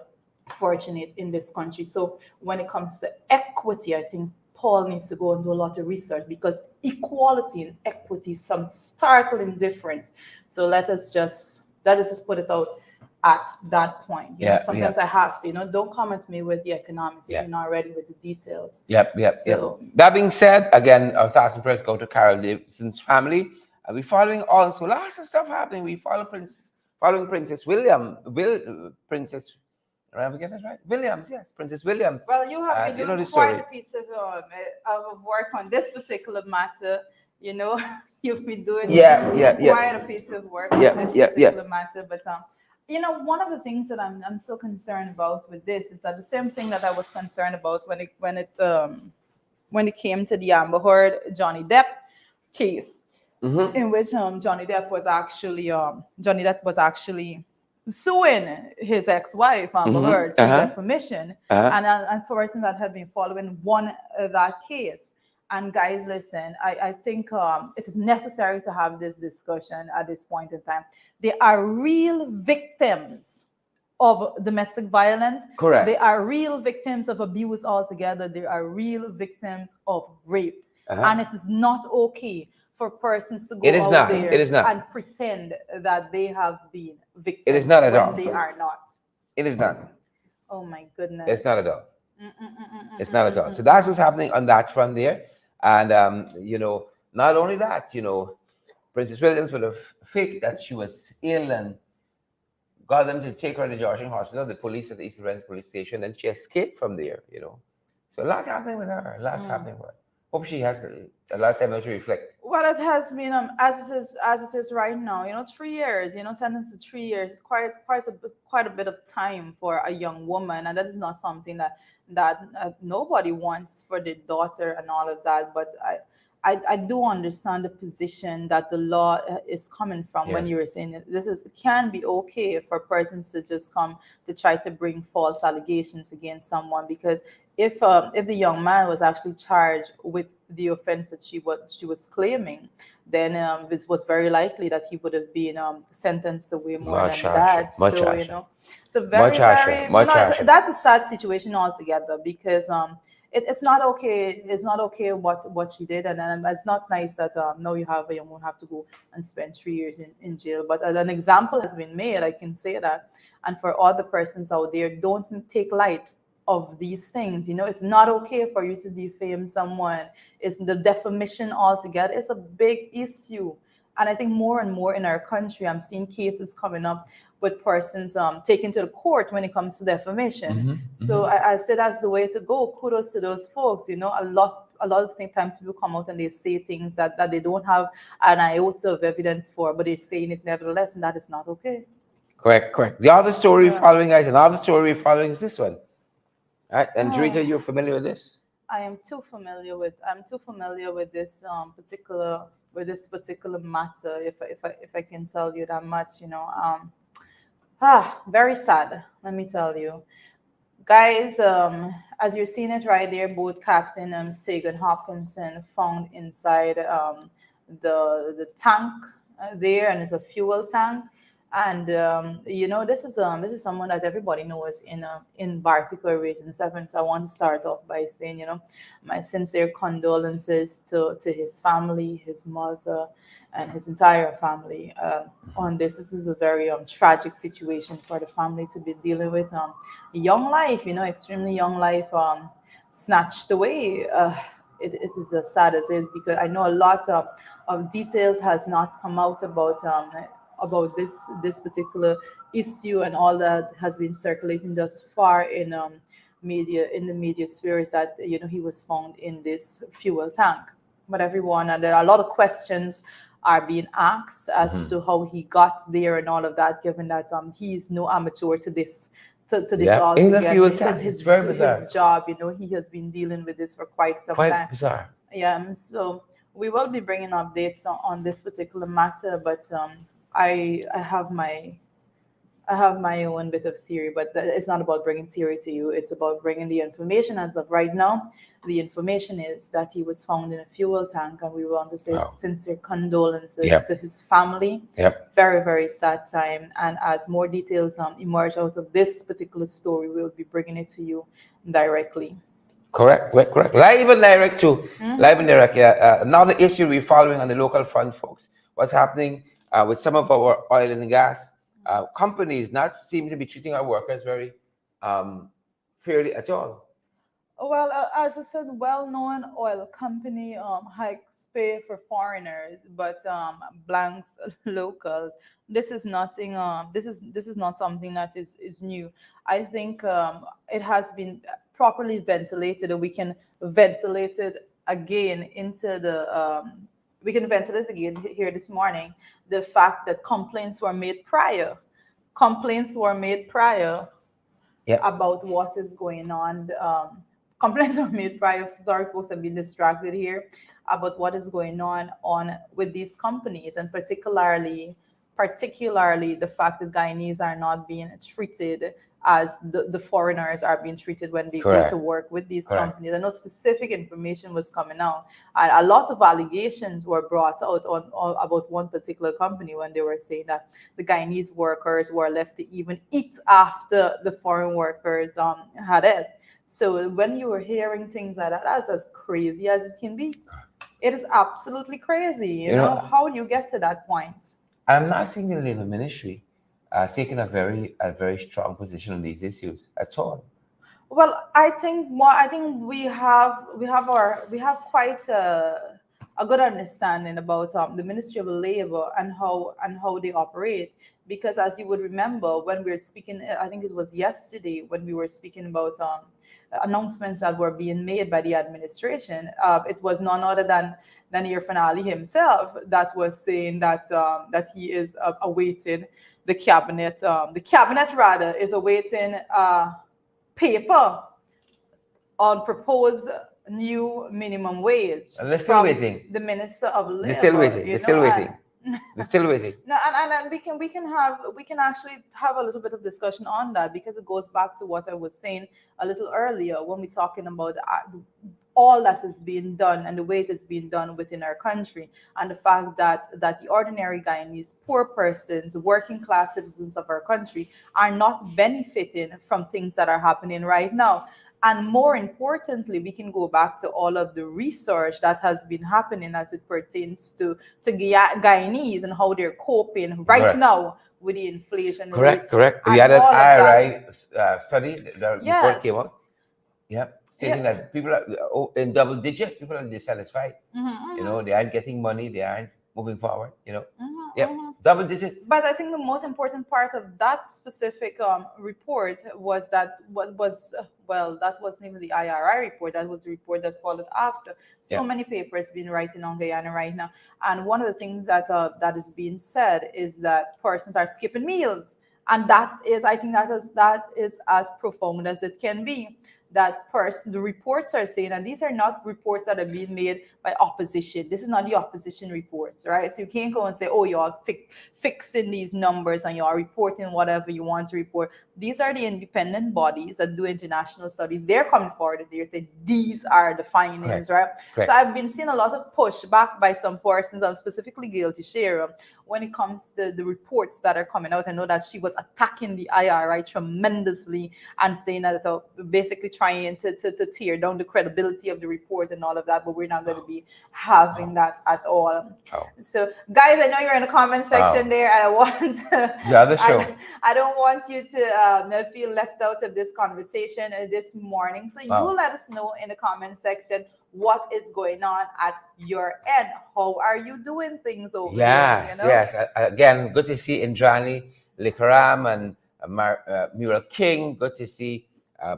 fortunate in this country. So when it comes to equity, I think Paul needs to go and do a lot of research, because equality and equity is some startling difference. So let us just put it out at that point. You know, sometimes I have to, don't come at me with the economics if you're not ready with the details. That being said, again, our thoughts and prayers go to Carol Davidson's family. And we're following also lots of stuff happening. We following Princess William, Princess. Did I get that right? Williams, yes, Princess Williams. Well, you have been doing quite a piece of work on this particular matter. You've been doing quite a piece of work on this particular matter. But one of the things that I'm so concerned about with this is that the same thing that I was concerned about when it came to the Amber Heard Johnny Depp case. In which Johnny Depp was actually suing his ex-wife Amber Heard for defamation, and for persons that had been following that case. And guys, listen, I think it is necessary to have this discussion at this point in time. They are real victims of domestic violence. Correct. They are real victims of abuse altogether. They are real victims of rape, and it is not okay for persons to go out there and pretend that they have been victims. It is not at all. They are not. It is not. Oh my goodness. It's not at all. It's not at all. So that's what's happening on that front there. And, not only that, Princess Williams would have faked that she was ill and got them to take her to Georgian Hospital, the police at the East Rents police station, and she escaped from there, So a lot happening with her, happening with her. Hope she has a lot of time to reflect. Well, it has been as it is right now. 3 years. Sentenced to 3 years is quite a bit of time for a young woman, and that is not something that nobody wants for their daughter and all of that. But I do understand the position that the law is coming from when you were saying it can be okay for persons to just come to try to bring false allegations against someone, because if the young man was actually charged with the offense that she was claiming, then it was very likely that he would have been sentenced to way more than that. So very that's a sad situation altogether, because it's not okay. It's not okay what she did, and it's not nice that now you won't have to go and spend 3 years in jail. But an example has been made, I can say that. And for all the persons out there, don't take light of these things. It's not okay for you to defame someone. It's the defamation altogether. It's a big issue, and I think more and more in our country, I'm seeing cases coming up with persons taken to the court when it comes to defamation. So I say that's the way to go. Kudos to those folks. A lot of times people come out and they say things that they don't have an iota of evidence for, but they're saying it nevertheless, and that is not okay. Correct. The other story following, guys, another story following is this one. All right, and Rita, you're familiar with this? I'm too familiar with this particular matter. If I can tell you that much, very sad. Let me tell you, guys. As you're seeing it right there, both Captain Sagan Hopkinson found inside the tank there, and it's a fuel tank. And this is someone that everybody knows in Barticle Region 7. So I want to start off by saying, my sincere condolences to his family, his mother, and his entire family on this. This is a very tragic situation for the family to be dealing with. Young life, extremely young life, snatched away it is as sad as it is, because I know a lot of details has not come out about this particular issue, and all that has been circulating thus far in the media sphere is that he was found in this fuel tank. But everyone, and there are a lot of questions are being asked as to how he got there and all of that, given that he is no amateur to this all in the fuel together. tank. It's very bizarre. His job, he has been dealing with this for quite some time. Quite bizarre. Yeah, so we will be bringing updates on this particular matter, but I have my own bit of theory, but it's not about bringing theory to you. It's about bringing the information. As of right now, the information is that he was found in a fuel tank, and we want to say sincere condolences to his family. Very, very sad time. And as more details emerge out of this particular story, we'll be bringing it to you directly. Correct. Live and direct too. Live and direct. Another issue we're following on the local front, folks. What's happening with some of our oil and gas companies not seem to be treating our workers very fairly at all. Well, as I said, well-known oil company hikes pay for foreigners, but blanks locals. This is nothing. This is not something that is new. I think it has been properly ventilated, and we can ventilate it again into the. We can ventilate again here this morning. The fact that complaints were made prior. About what is going on. Complaints were made prior. Sorry, folks, I've been distracted here about what is going on with these companies, and particularly the fact that Guyanese are not being treated as the foreigners are being treated when they go to work with these companies. I know specific information was coming out, and a lot of allegations were brought out on about one particular company when they were saying that the Guyanese workers were left to even eat after the foreign workers had it. So when you were hearing things like that, that's as crazy as it can be. It is absolutely crazy. You know, how do you get to that point? I'm not seeing the Labour Ministry taking a very strong position on these issues at all. Well, I think we have quite a good understanding about the Ministry of Labour and how they operate. Because as you would remember, when we were speaking, I think it was yesterday when we were speaking about announcements that were being made by the administration, it was none other than Irfan Ali himself that was saying that he is awaiting the cabinet. The cabinet rather is awaiting paper on proposed new minimum wage. And they're still waiting. The Minister of Labor. They're still waiting. They're still waiting. They're still waiting. No, and we can actually have a little bit of discussion on that, because it goes back to what I was saying a little earlier when we're talking about all that is being done and the way it is being done within our country, and the fact that the ordinary Guyanese, poor persons, working class citizens of our country are not benefiting from things that are happening right now. And more importantly, we can go back to all of the research that has been happening as it pertains to Guyanese and how they're coping right now with the inflation rates. Correct. We had an FYI study. The report came out. Stating that people are in double digits, people are dissatisfied. You know, they aren't getting money, they aren't moving forward, you know. Double digits. But I think the most important part of that specific report was that that wasn't even the IRI report. That was the report that followed after. So many papers been writing on Guyana right now, and one of the things that is being said is that persons are skipping meals, and that is as profound as it can be. The reports are saying, and these are not reports that are being made by opposition. This is not the opposition reports, right? So you can't go and say, oh, you're fixing these numbers and you're reporting whatever you want to report. These are the independent bodies that do international studies. They're coming forward and they're saying these are the findings, right? So I've been seeing a lot of pushback by some persons, I'm specifically Gail Teixeira, when it comes to the reports that are coming out. I know that she was attacking the IRI tremendously and saying that basically trying to tear down the credibility of the report and all of that, but we're not going to be having that at all. So guys, I know you're in the comment section there, and I want to, I don't want you to feel left out of this conversation this morning. So you let us know in the comment section what is going on at your end. How are you doing things over there? Yes, yes. Again, good to see Indrani Likaram and Muriel King. Good to see uh,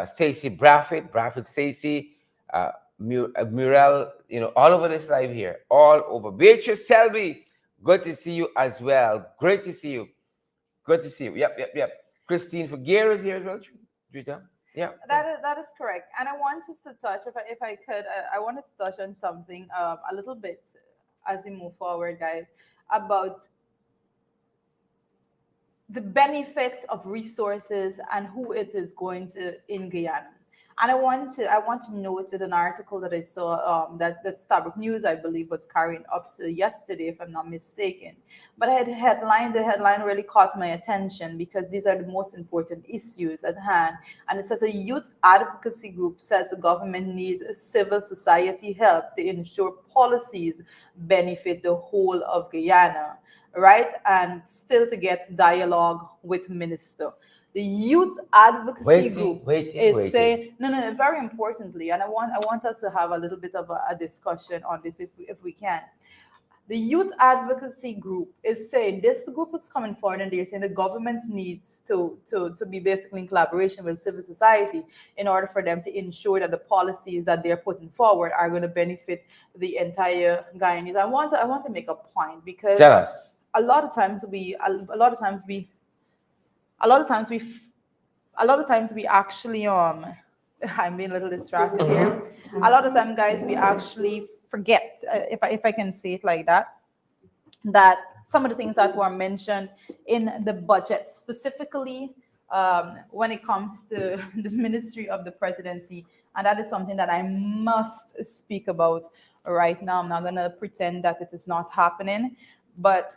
Stacey Bradford Stacey, Muriel, all over this live here, all over. Beatrice Selby, good to see you as well. Great to see you. Good to see you. Yep. Christine Figueroa is here as well. Drita? Yeah. That is correct. And I want us to touch, if I could, I want us to touch on something a little bit as we move forward, guys, about the benefit of resources and who it is going to in Guyana. And I want to note that an article that I saw that Starbuck News, I believe, was carrying up to yesterday, if I'm not mistaken. But the headline really caught my attention because these are the most important issues at hand. And it says a youth advocacy group says the government needs civil society help to ensure policies benefit the whole of Guyana, right? And still to get dialogue with minister. The youth advocacy group is saying no, very importantly, and I want us to have a little bit of a discussion on this if we can. The youth advocacy group is saying this group is coming forward and they're saying the government needs to be basically in collaboration with civil society in order for them to ensure that the policies that they're putting forward are going to benefit the entire Guyanese. I want to make a point because tell us. a lot of times we actually I'm being a little distracted here. A lot of time, guys, we actually forget, if I can say it like that, that some of the things that were mentioned in the budget, specifically when it comes to the Ministry of the Presidency, and that is something that I must speak about right now. I'm not going to pretend that it is not happening, but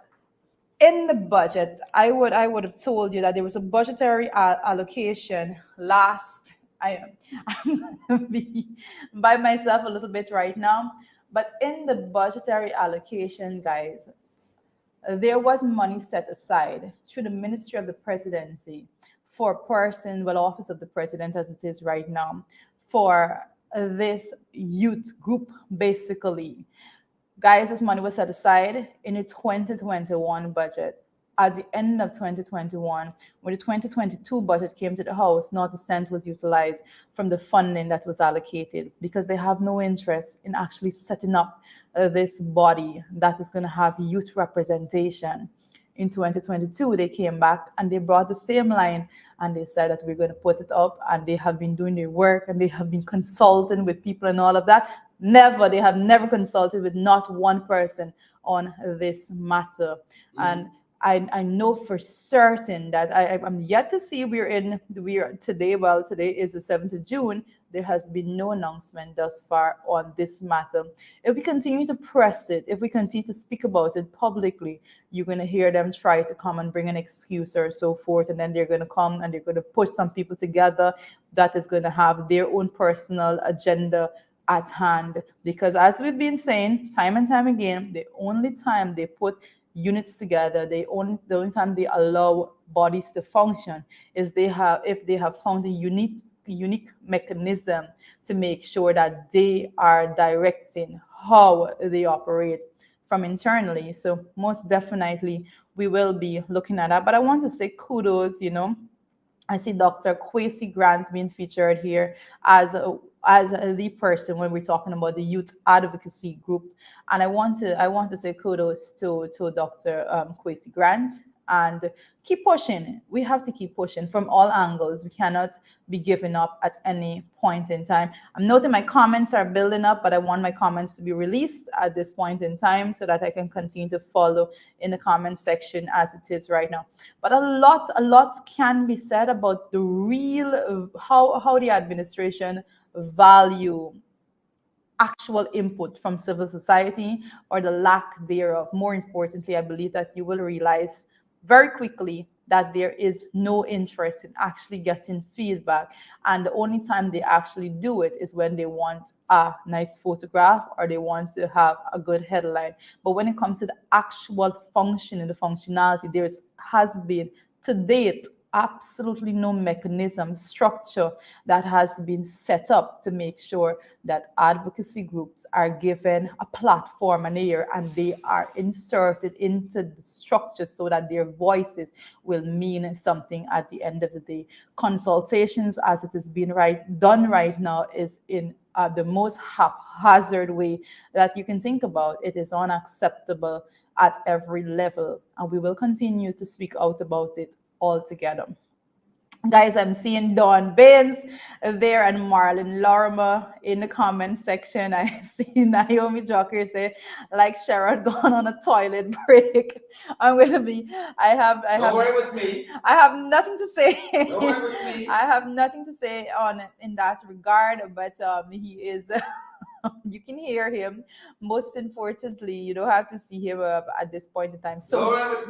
in the budget, I would have told you that there was a budgetary allocation last. I'm gonna be by myself a little bit right now, but in the budgetary allocation, guys, there was money set aside through the Ministry of the Presidency for office of the president as it is right now, for this youth group, basically. Guys, this money was set aside in the 2021 budget. At the end of 2021, when the 2022 budget came to the House, not a cent was utilized from the funding that was allocated because they have no interest in actually setting up this body that is going to have youth representation. In 2022, they came back and they brought the same line and they said that we're going to put it up, and they have been doing their work and they have been consulting with people and all of that. They have never consulted with not one person on this matter. And I know for certain that I'm yet to see today is the 7th of June. There has been no announcement thus far on this matter. If we continue to press it, if we continue to speak about it publicly, you're going to hear them try to come and bring an excuse or so forth, and then they're going to come and they're going to push some people together that is going to have their own personal agenda at hand. Because as we've been saying time and time again, the only time they put units together, the only time they allow bodies to function is if they have found a unique mechanism to make sure that they are directing how they operate from internally. So most definitely we will be looking at that. But I want to say kudos, I see Dr. Kwesi Grant being featured here as the person when we're talking about the youth advocacy group, and I want to say kudos to Dr. Kwesi Grant, and keep pushing. We have to keep pushing from all angles. We cannot be giving up at any point in time. I'm noting my comments are building up, but I want my comments to be released at this point in time so that I can continue to follow in the comment section as it is right now. But a lot can be said about the real how the administration value actual input from civil society or the lack thereof. More importantly, I believe that you will realize very quickly that there is no interest in actually getting feedback, and the only time they actually do it is when they want a nice photograph or they want to have a good headline. But when it comes to the actual function and the functionality, has been to date absolutely no mechanism, structure that has been set up to make sure that advocacy groups are given a platform, an ear, and they are inserted into the structure so that their voices will mean something at the end of the day. Consultations, as it is being done right now, is in the most haphazard way that you can think about. It is unacceptable at every level, and we will continue to speak out about it all together. Guys, I'm seeing Dawn Baines there and Marlon Lorimer in the comment section. I see Naomi Jocker say, like Sharon gone on a toilet break. I'm gonna be. Don't worry with me. I have nothing to say. Don't worry with me. I have nothing to say on in that regard, but he is. You can hear him. Most importantly, you don't have to see him at this point in time. So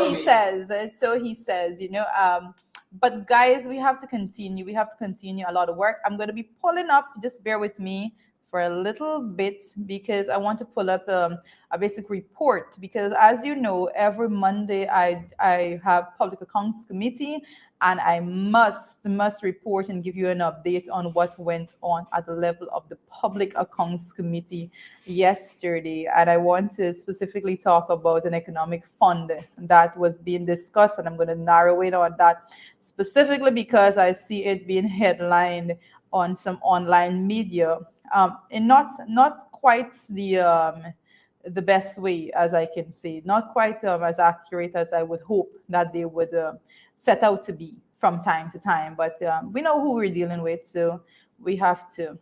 he says. So he says. But guys, we have to continue. We have to continue a lot of work. I'm going to be pulling up. Just bear with me for a little bit because I want to pull up a basic report. Because as you know, every Monday I have Public Accounts Committee, and I must report and give you an update on what went on at the level of the Public Accounts Committee yesterday. And I want to specifically talk about an economic fund that was being discussed, and I'm going to narrow it on that specifically because I see it being headlined on some online media, and not quite the best way, as I can say, not quite as accurate as I would hope that they would set out to be from time to time. But we know who we're dealing with, so we have to.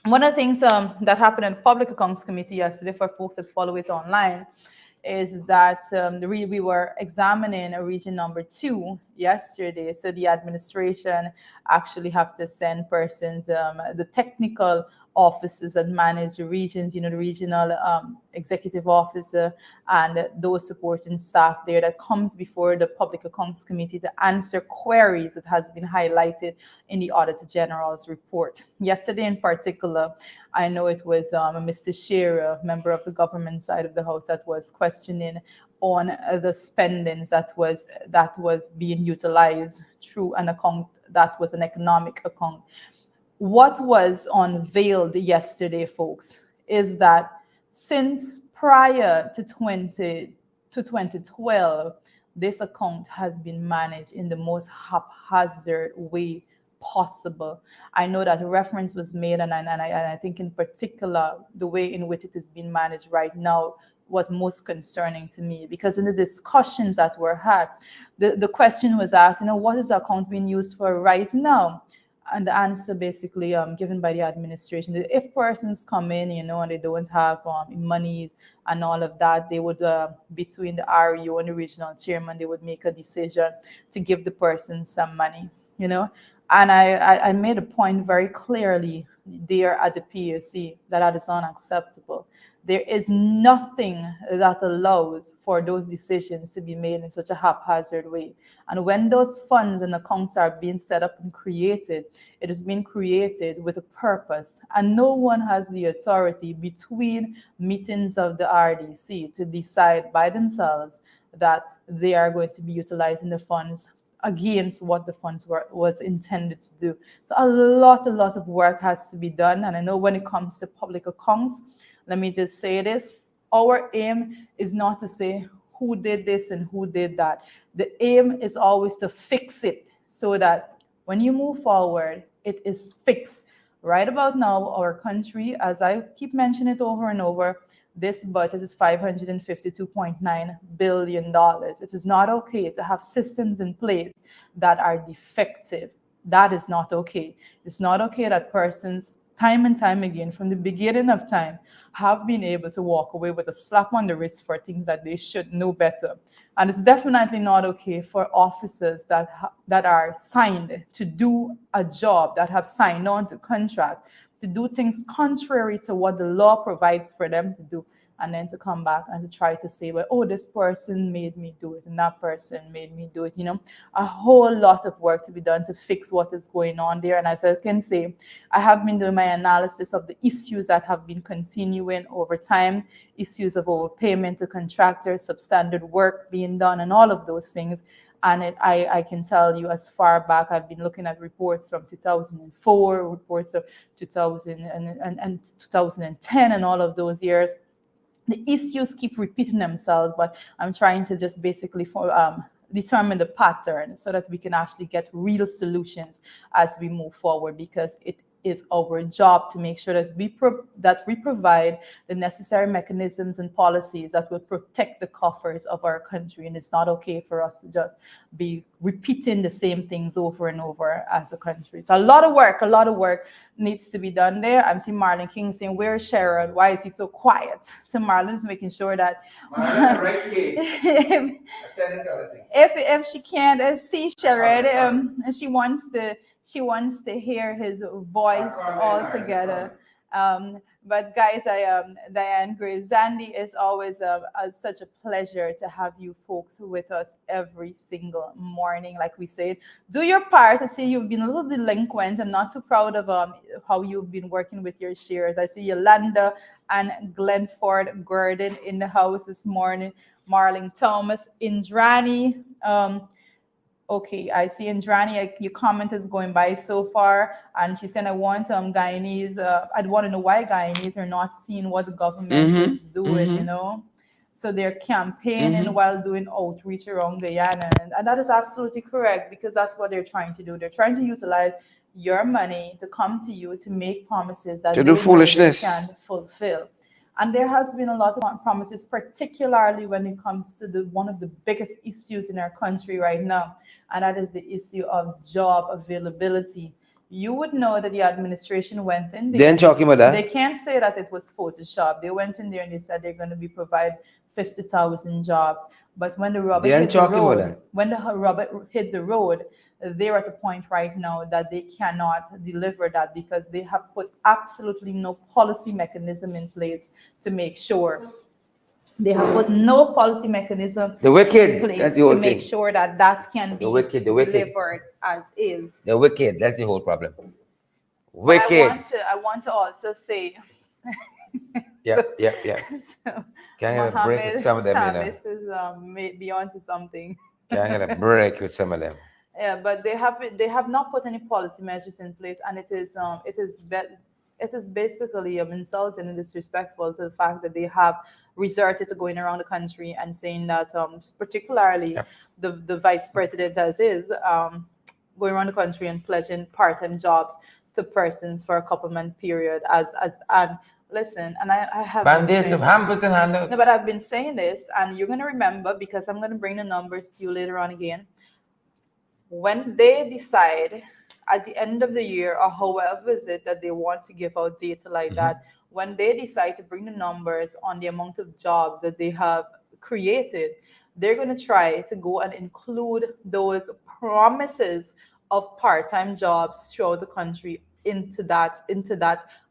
One of the things that happened in the Public Accounts Committee yesterday, for folks that follow it online, is that we were examining a region number 2 yesterday. So the administration actually have to send persons, the technical officers that manage the regions, the regional executive officer and those supporting staff there, that comes before the Public Accounts Committee to answer queries that has been highlighted in the Auditor General's report. Yesterday in particular, I know it was Mr. Shearer, member of the government side of the House, that was questioning on the spendings that was being utilized through an account that was an economic account. What was unveiled yesterday, folks, is that since prior to 2012, this account has been managed in the most haphazard way possible. I know that a reference was made, and I think in particular the way in which it is being managed right now was most concerning to me, because in the discussions that were had, the question was asked, what is the account being used for right now? And the answer basically given by the administration, if persons come in, and they don't have monies and all of that, they would, between the REO and the regional chairman, they would make a decision to give the person some money, And I made a point very clearly there at the PAC that is unacceptable. There is nothing that allows for those decisions to be made in such a haphazard way. And when those funds and accounts are being set up and created, it is being created with a purpose. And no one has the authority between meetings of the RDC to decide by themselves that they are going to be utilizing the funds against what the funds was intended to do. So a lot of work has to be done. And I know when it comes to public accounts, let me just say this, our aim is not to say who did this and who did that. The aim is always to fix it so that when you move forward, it is fixed. Right about now, our country, as I keep mentioning it over and over, this budget is $552.9 billion. It is not okay to have systems in place that are defective. That is not okay. It's not okay that persons, time and time again, from the beginning of time, have been able to walk away with a slap on the wrist for things that they should know better. And it's definitely not okay for officers that are signed to do a job, that have signed on to contract, to do things contrary to what the law provides for them to do, and then to come back and to try to say, well, oh, this person made me do it, and that person made me do it. A whole lot of work to be done to fix what is going on there. And as I can say, I have been doing my analysis of the issues that have been continuing over time, issues of overpayment to contractors, substandard work being done, and all of those things. And I can tell you, as far back, I've been looking at reports from 2004, reports of 2000 and 2010, and all of those years. The issues keep repeating themselves, but I'm trying to just basically determine the pattern so that we can actually get real solutions as we move forward, because it is our job to make sure that we provide the necessary mechanisms and policies that will protect the coffers of our country. And it's not okay for us to just be repeating the same things over and over as a country. So a lot of work needs to be done there. I'm seeing Marlon King saying, "Where's Sharon? Why is he so quiet?" So Marlon's making sure that Marlon, right here. if she can't see Sharon, she wants to hear his voice altogether. But guys, Diane Graves, Zandy, is always such a pleasure to have you folks with us every single morning. Like we said, do your part. I see you've been a little delinquent. I'm not too proud of how you've been working with your shares. I see Yolanda and Glenford Gordon in the house this morning. Marlene Thomas, Indrani. Okay, I see Indrani, your comment is going by so far, and she said, "I want Guyanese. I'd want to know why Guyanese are not seeing what the government is doing, you know." So they're campaigning while doing outreach around Guyana, and that is absolutely correct, because that's what they're trying to do. They're trying to utilize your money to come to you to make promises that to do foolishness they can fulfill. And there has been a lot of promises, particularly when it comes to one of the biggest issues in our country right now, and that is the issue of job availability. You would know that the administration went in there. They're talking about that. They can't say that it was Photoshop. They went in there and they said they're going to be provide 50,000 jobs. But when the rubber hit the road, they're at a point right now that they cannot deliver that, because they have put absolutely no policy mechanism in place to make sure. They have put no policy mechanism in place to make sure that can be delivered as is. The wicked, that's the whole problem. Wicked. I want to also say. Yeah. So, Can I get a break with some of them? Thomas is maybe onto something. Can I get a break with some of them? Yeah, but they have not put any policy measures in place, and it is basically insulting and disrespectful to the fact that they have resorted to going around the country and saying that, particularly the vice president as is, going around the country and pledging part-time jobs to persons for a couple-month period and listen, and I have band-aids of handouts and handouts. No, but I've been saying this, and you're going to remember, because I'm going to bring the numbers to you later on again. When they decide at the end of the year, or however is it that they want to give out data like that, when they decide to bring the numbers on the amount of jobs that they have created, they're going to try to go and include those promises of part-time jobs throughout the country into that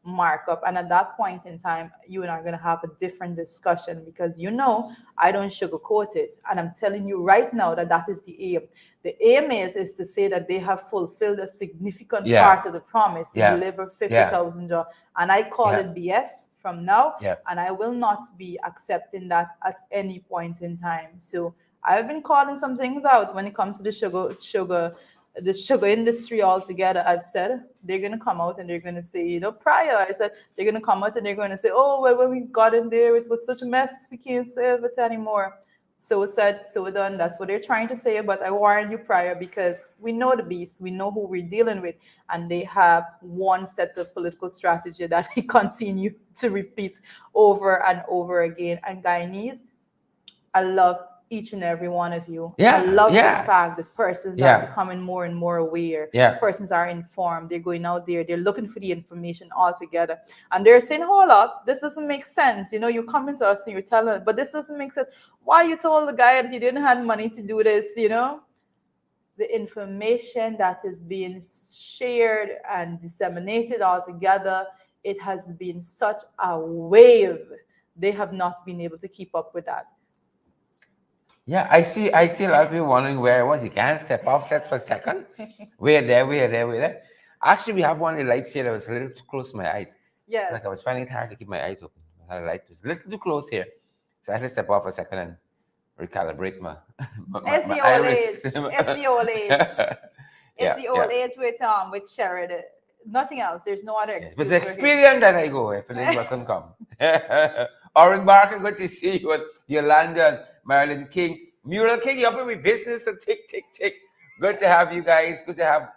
markup. And at that point in time, you and I are going to have a different discussion, because I don't sugarcoat it, and I'm telling you right now that is the aim. The aim is to say that they have fulfilled a significant part of the promise to deliver 50,000 jobs, and I call it BS from now, and I will not be accepting that at any point in time. So I've been calling some things out when it comes to the sugar industry altogether. I've said they're going to come out and they're going to say, prior, I said they're going to come out and they're going to say, oh, well, when we got in there, it was such a mess, we can't save it anymore. So said, so done. That's what they're trying to say. But I warned you prior, because we know the beast, we know who we're dealing with, and they have one set of political strategy that they continue to repeat over and over again. And Guyanese, I love each and every one of you. I love the fact that persons are becoming more and more aware. Persons are informed. They're going out there. They're looking for the information altogether. And they're saying, hold up, this doesn't make sense. You're coming to us and you're telling us, but this doesn't make sense. Why you told the guy that you didn't have money to do this, The information that is being shared and disseminated altogether, it has been such a wave. They have not been able to keep up with that. Yeah, I see a lot of people wondering where I was. You can't step offset for a second. We're there. Actually, we have one of the lights here that was a little too close to my eyes. Yes. It's like I was finding it hard to keep my eyes open. The light was a little too close here. So I had to step off a second and recalibrate It's the old iris. age. It's the old age. It's the old age with Sheridan. Nothing else. There's no other excuse. But the experience that I go, if it is welcome come. Oren Barker, good to see you. Yolanda, Marilyn King, Mural King, you're up with business and tick. Good to have you guys. Good to have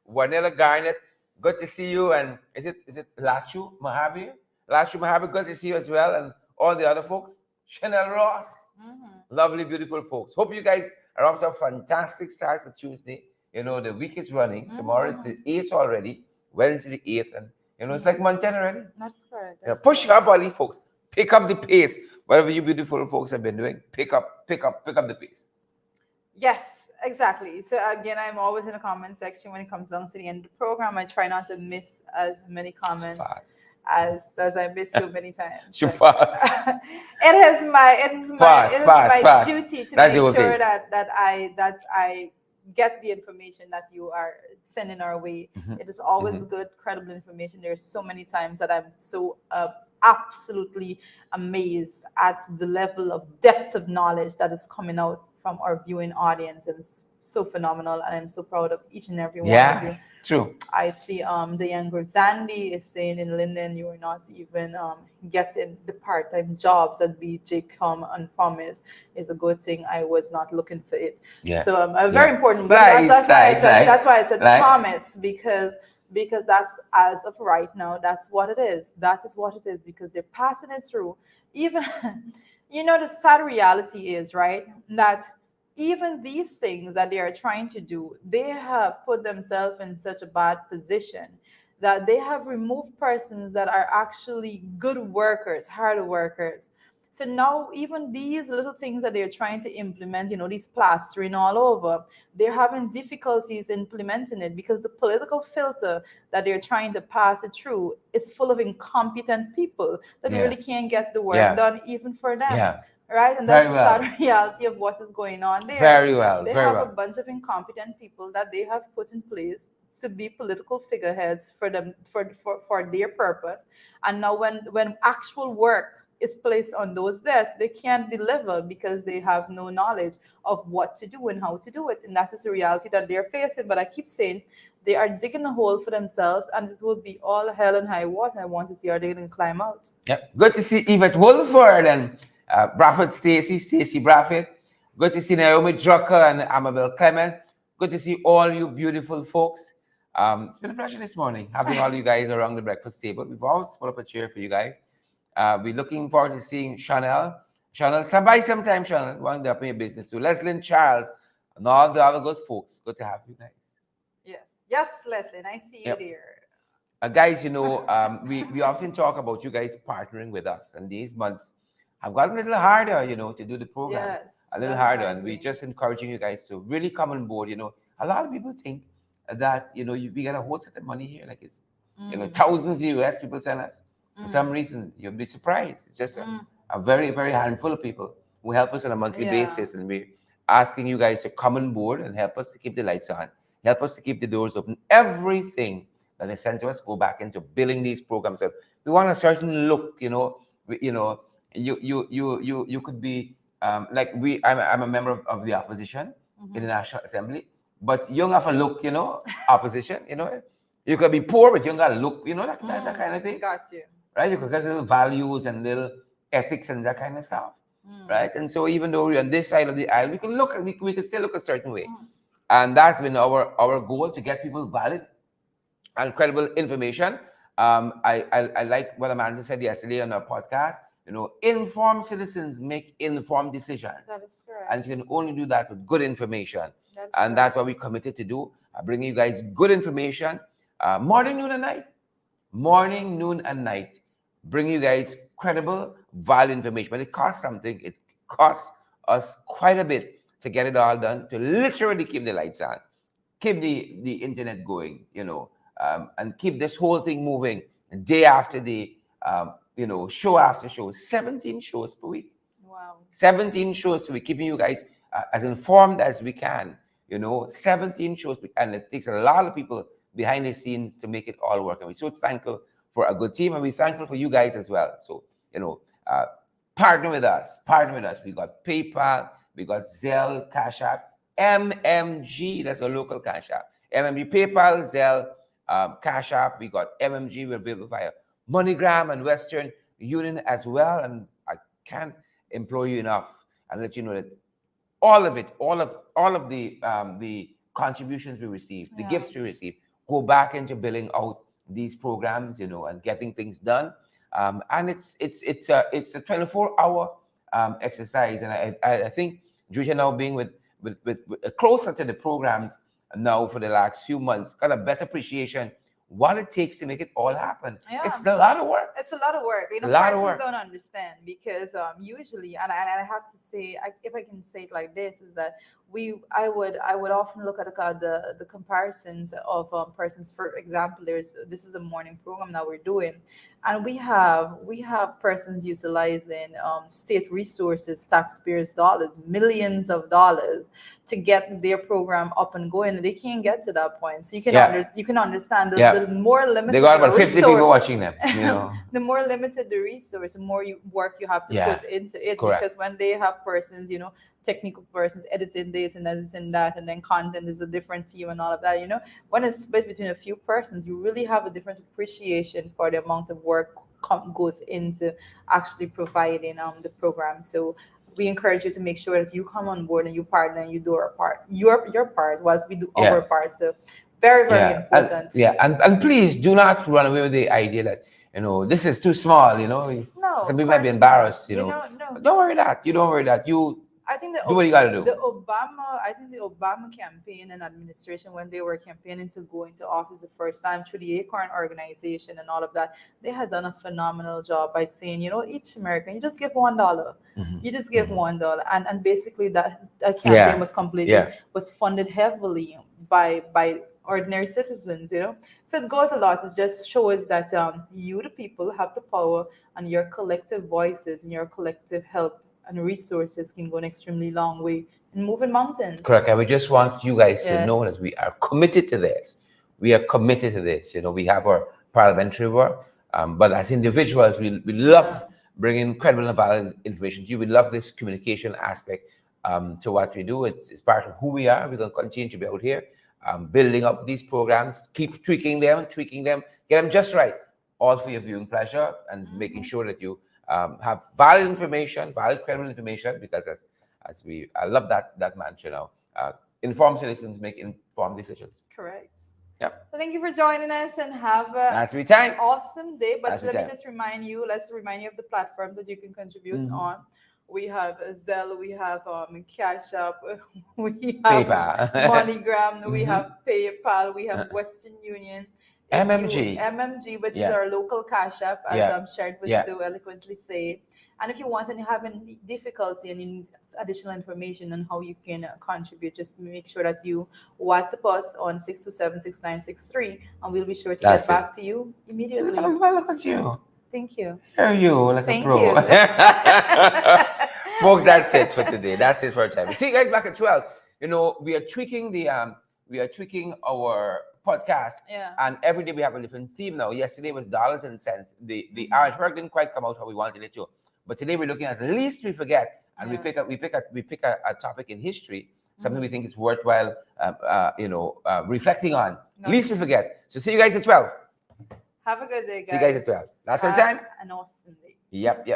Vanilla Garnet. Good to see you. And is it Lachu Mahabi? Lachu Mahabi, good to see you as well. And all the other folks. Chanel Ross. Lovely, beautiful folks. Hope you guys are off to a fantastic start for Tuesday. You know, the week is running. Tomorrow is the 8th already. Wednesday the 8th. And, you know, it's like month 10 already. That's correct. Push up, Ali, folks. Pick up the pace. Whatever you beautiful folks have been doing, pick up the pace. Yes, exactly. So again, I'm always in the comment section when it comes down to the end of the program. I try not to miss as many comments as I missed so many times. It is my duty to make sure that I get the information that you are sending our way. It is always good, credible information. There's so many times that I'm so absolutely amazed at the level of depth of knowledge that is coming out from our viewing audience. It's so phenomenal, and I'm so proud of each and every one of you. Yeah, true. I see the younger Zandy is saying in Linden, you are not even getting the part-time jobs that BJ come and promise is a good thing. I was not looking for it. Yeah. So very important. That's why I said promise, because that's, as of right now, that's what it is. That is what it is, because they're passing it through. Even, you know, the sad reality is, right, that even these things that they are trying to do, they have put themselves in such a bad position that they have removed persons that are actually good workers, hard workers. So now even these little things that they're trying to implement, you know, these plastering all over, they're having difficulties implementing it because the political filter that they're trying to pass it through is full of incompetent people that really can't get the work done even for them. Yeah. Right? And that's the sad reality of what is going on there. Very well. They have a bunch of incompetent people that they have put in place to be political figureheads for them for their purpose. And now when actual work is placed on those desks, they can't deliver because they have no knowledge of what to do and how to do it. And that is the reality that they're facing. But I keep saying they are digging a hole for themselves, and it will be all hell and high water. I want to see how they can climb out. Yep. Good to see Yvette Wolford and Bradford Stacey Bradford. Good to see Naomi Drucker and Amabel Clement. Good to see all you beautiful folks. It's been a pleasure this morning having all you guys around the breakfast table. We've always put up a chair for you guys. We're looking forward to seeing Chanel, sometime, Chanel, wound up in your business too. Leslie Charles and all the other good folks. Good to have you guys. Yes, Leslie, I see you there. Guys, you know, we often talk about you guys partnering with us, and these months have gotten a little harder, you know, to do the program. A little harder, and we're just encouraging you guys to really come on board. You know, a lot of people think that, you know, we get a whole set of money here, like it's, you know, thousands of US people send us. For some reason, you'll be surprised. It's just a very, very handful of people who help us on a monthly basis, and we're asking you guys to come on board and help us to keep the lights on, help us to keep the doors open. Everything that they send to us go back into building these programs. So we want a certain look, you know. You could be like I'm a member of the opposition in the National Assembly, but you don't have a look, you know, opposition, you know. You could be poor, but you don't got a look, you know, that kind of thing. Got you. Right? You could get little values and little ethics and that kind of stuff. Right? And so even though we're on this side of the aisle, we can look, we can still look a certain way. And that's been our goal, to get people valid and credible information. I like what Amanda said yesterday on our podcast. You know, informed citizens make informed decisions. That is correct. And you can only do that with good information. That's what we committed to do. Bringing you guys good information, morning, noon, and night. Morning, noon, and night. Bring you guys credible, valid information. But it costs something. It costs us quite a bit to get it all done, to literally keep the lights on, keep the internet going, you know, and keep this whole thing moving day after day, you know, show after show. 17 shows per week. Wow. 17 shows per week, keeping you guys as informed as we can, you know, 17 shows per week. And it takes a lot of people behind the scenes to make it all work. And we're so thankful for a good team, and we're thankful for you guys as well. So, you know, Partner with us. Partner with us. We got PayPal. We got Zelle, Cash App, MMG. That's a local Cash App. MMG, PayPal, Zelle, Cash App. We got MMG. We're available via MoneyGram and Western Union as well. And I can't implore you enough and let you know that all of it, all of the contributions we receive, the gifts we receive, go back into billing out these programs, you know, and getting things done. And it's a 24-hour exercise, and I think Julia now being with closer to the programs now for the last few months, got a better appreciation what it takes to make it all happen. Yeah. It's a lot of work. It's a lot of work. You know, persons don't understand because usually, and I have to say, if I can say it like this, is that I would often look at the comparisons of persons. For example, this is a morning program that we're doing, and we have persons utilizing state resources, taxpayers' dollars, millions of dollars to get their program up and going, and they can't get to that point. So you can understand the more limited they got about 50 people watching them. You know, the more limited the resource, the more work you have to put into it. Correct. Because when they have persons, you know, technical persons editing this and editing that, and then content is a different team and all of that, you know, when it's split between a few persons, you really have a different appreciation for the amount of work goes into actually providing the program. So we encourage you to make sure that you come on board and you partner and you do our part, your part, whilst we do our part. So very, very important. And please do not run away with the idea that, you know, this is too small, you know. No, some people might be embarrassed, you know. No. Don't worry that. You don't worry that. I think do what you got to do. The Obama campaign and administration, when they were campaigning to go into office the first time through the Acorn organization and all of that, they had done a phenomenal job by saying, you know, each American, you just give $1. Mm-hmm. You just give $1, and basically that campaign was completely was funded heavily by ordinary citizens, you know. So it goes a lot. It just shows that you, the people, have the power, and your collective voices and your collective help and resources can go an extremely long way in moving mountains. Correct. And we just want you guys to know that we are committed to this. We are committed to this. You know, we have our parliamentary work, but as individuals, we love bringing credible and valid information to you. We love this communication aspect to what we do. It's part of who we are. We're going to continue to be out here building up these programs, keep tweaking them, get them just right, all for your viewing pleasure, and making sure that you have valid information, valid, credible information, because I love that mantra now. Informed citizens make informed decisions. Correct. Yep. So thank you for joining us, and have an awesome day. But let me just remind you, let's remind you of the platforms that you can contribute on. We have Zelle, we have Cash App, we have PayPal. MoneyGram, we have PayPal, we have Western Union. MMG, which is our local Cash App, as I'm shared with Sue eloquently say. And if you want and have any difficulty and need additional information on how you can contribute, just make sure that you WhatsApp us on 627-6963, and we'll be sure to get back to you immediately. Look at you. Thank you. Are you like a pro? Folks, that's it for today. That's it for time. See you guys back at 12. You know, we are tweaking our podcast, and every day we have a different theme now. Yesterday was dollars and cents. The artwork didn't quite come out how we wanted it to, but today we're looking at least we forget, and we pick a topic in history, something we think is worthwhile, reflecting on. Least we forget. So see you guys at 12. Have a good day, guys. See you guys at 12. That's our time. An awesome day. Yep.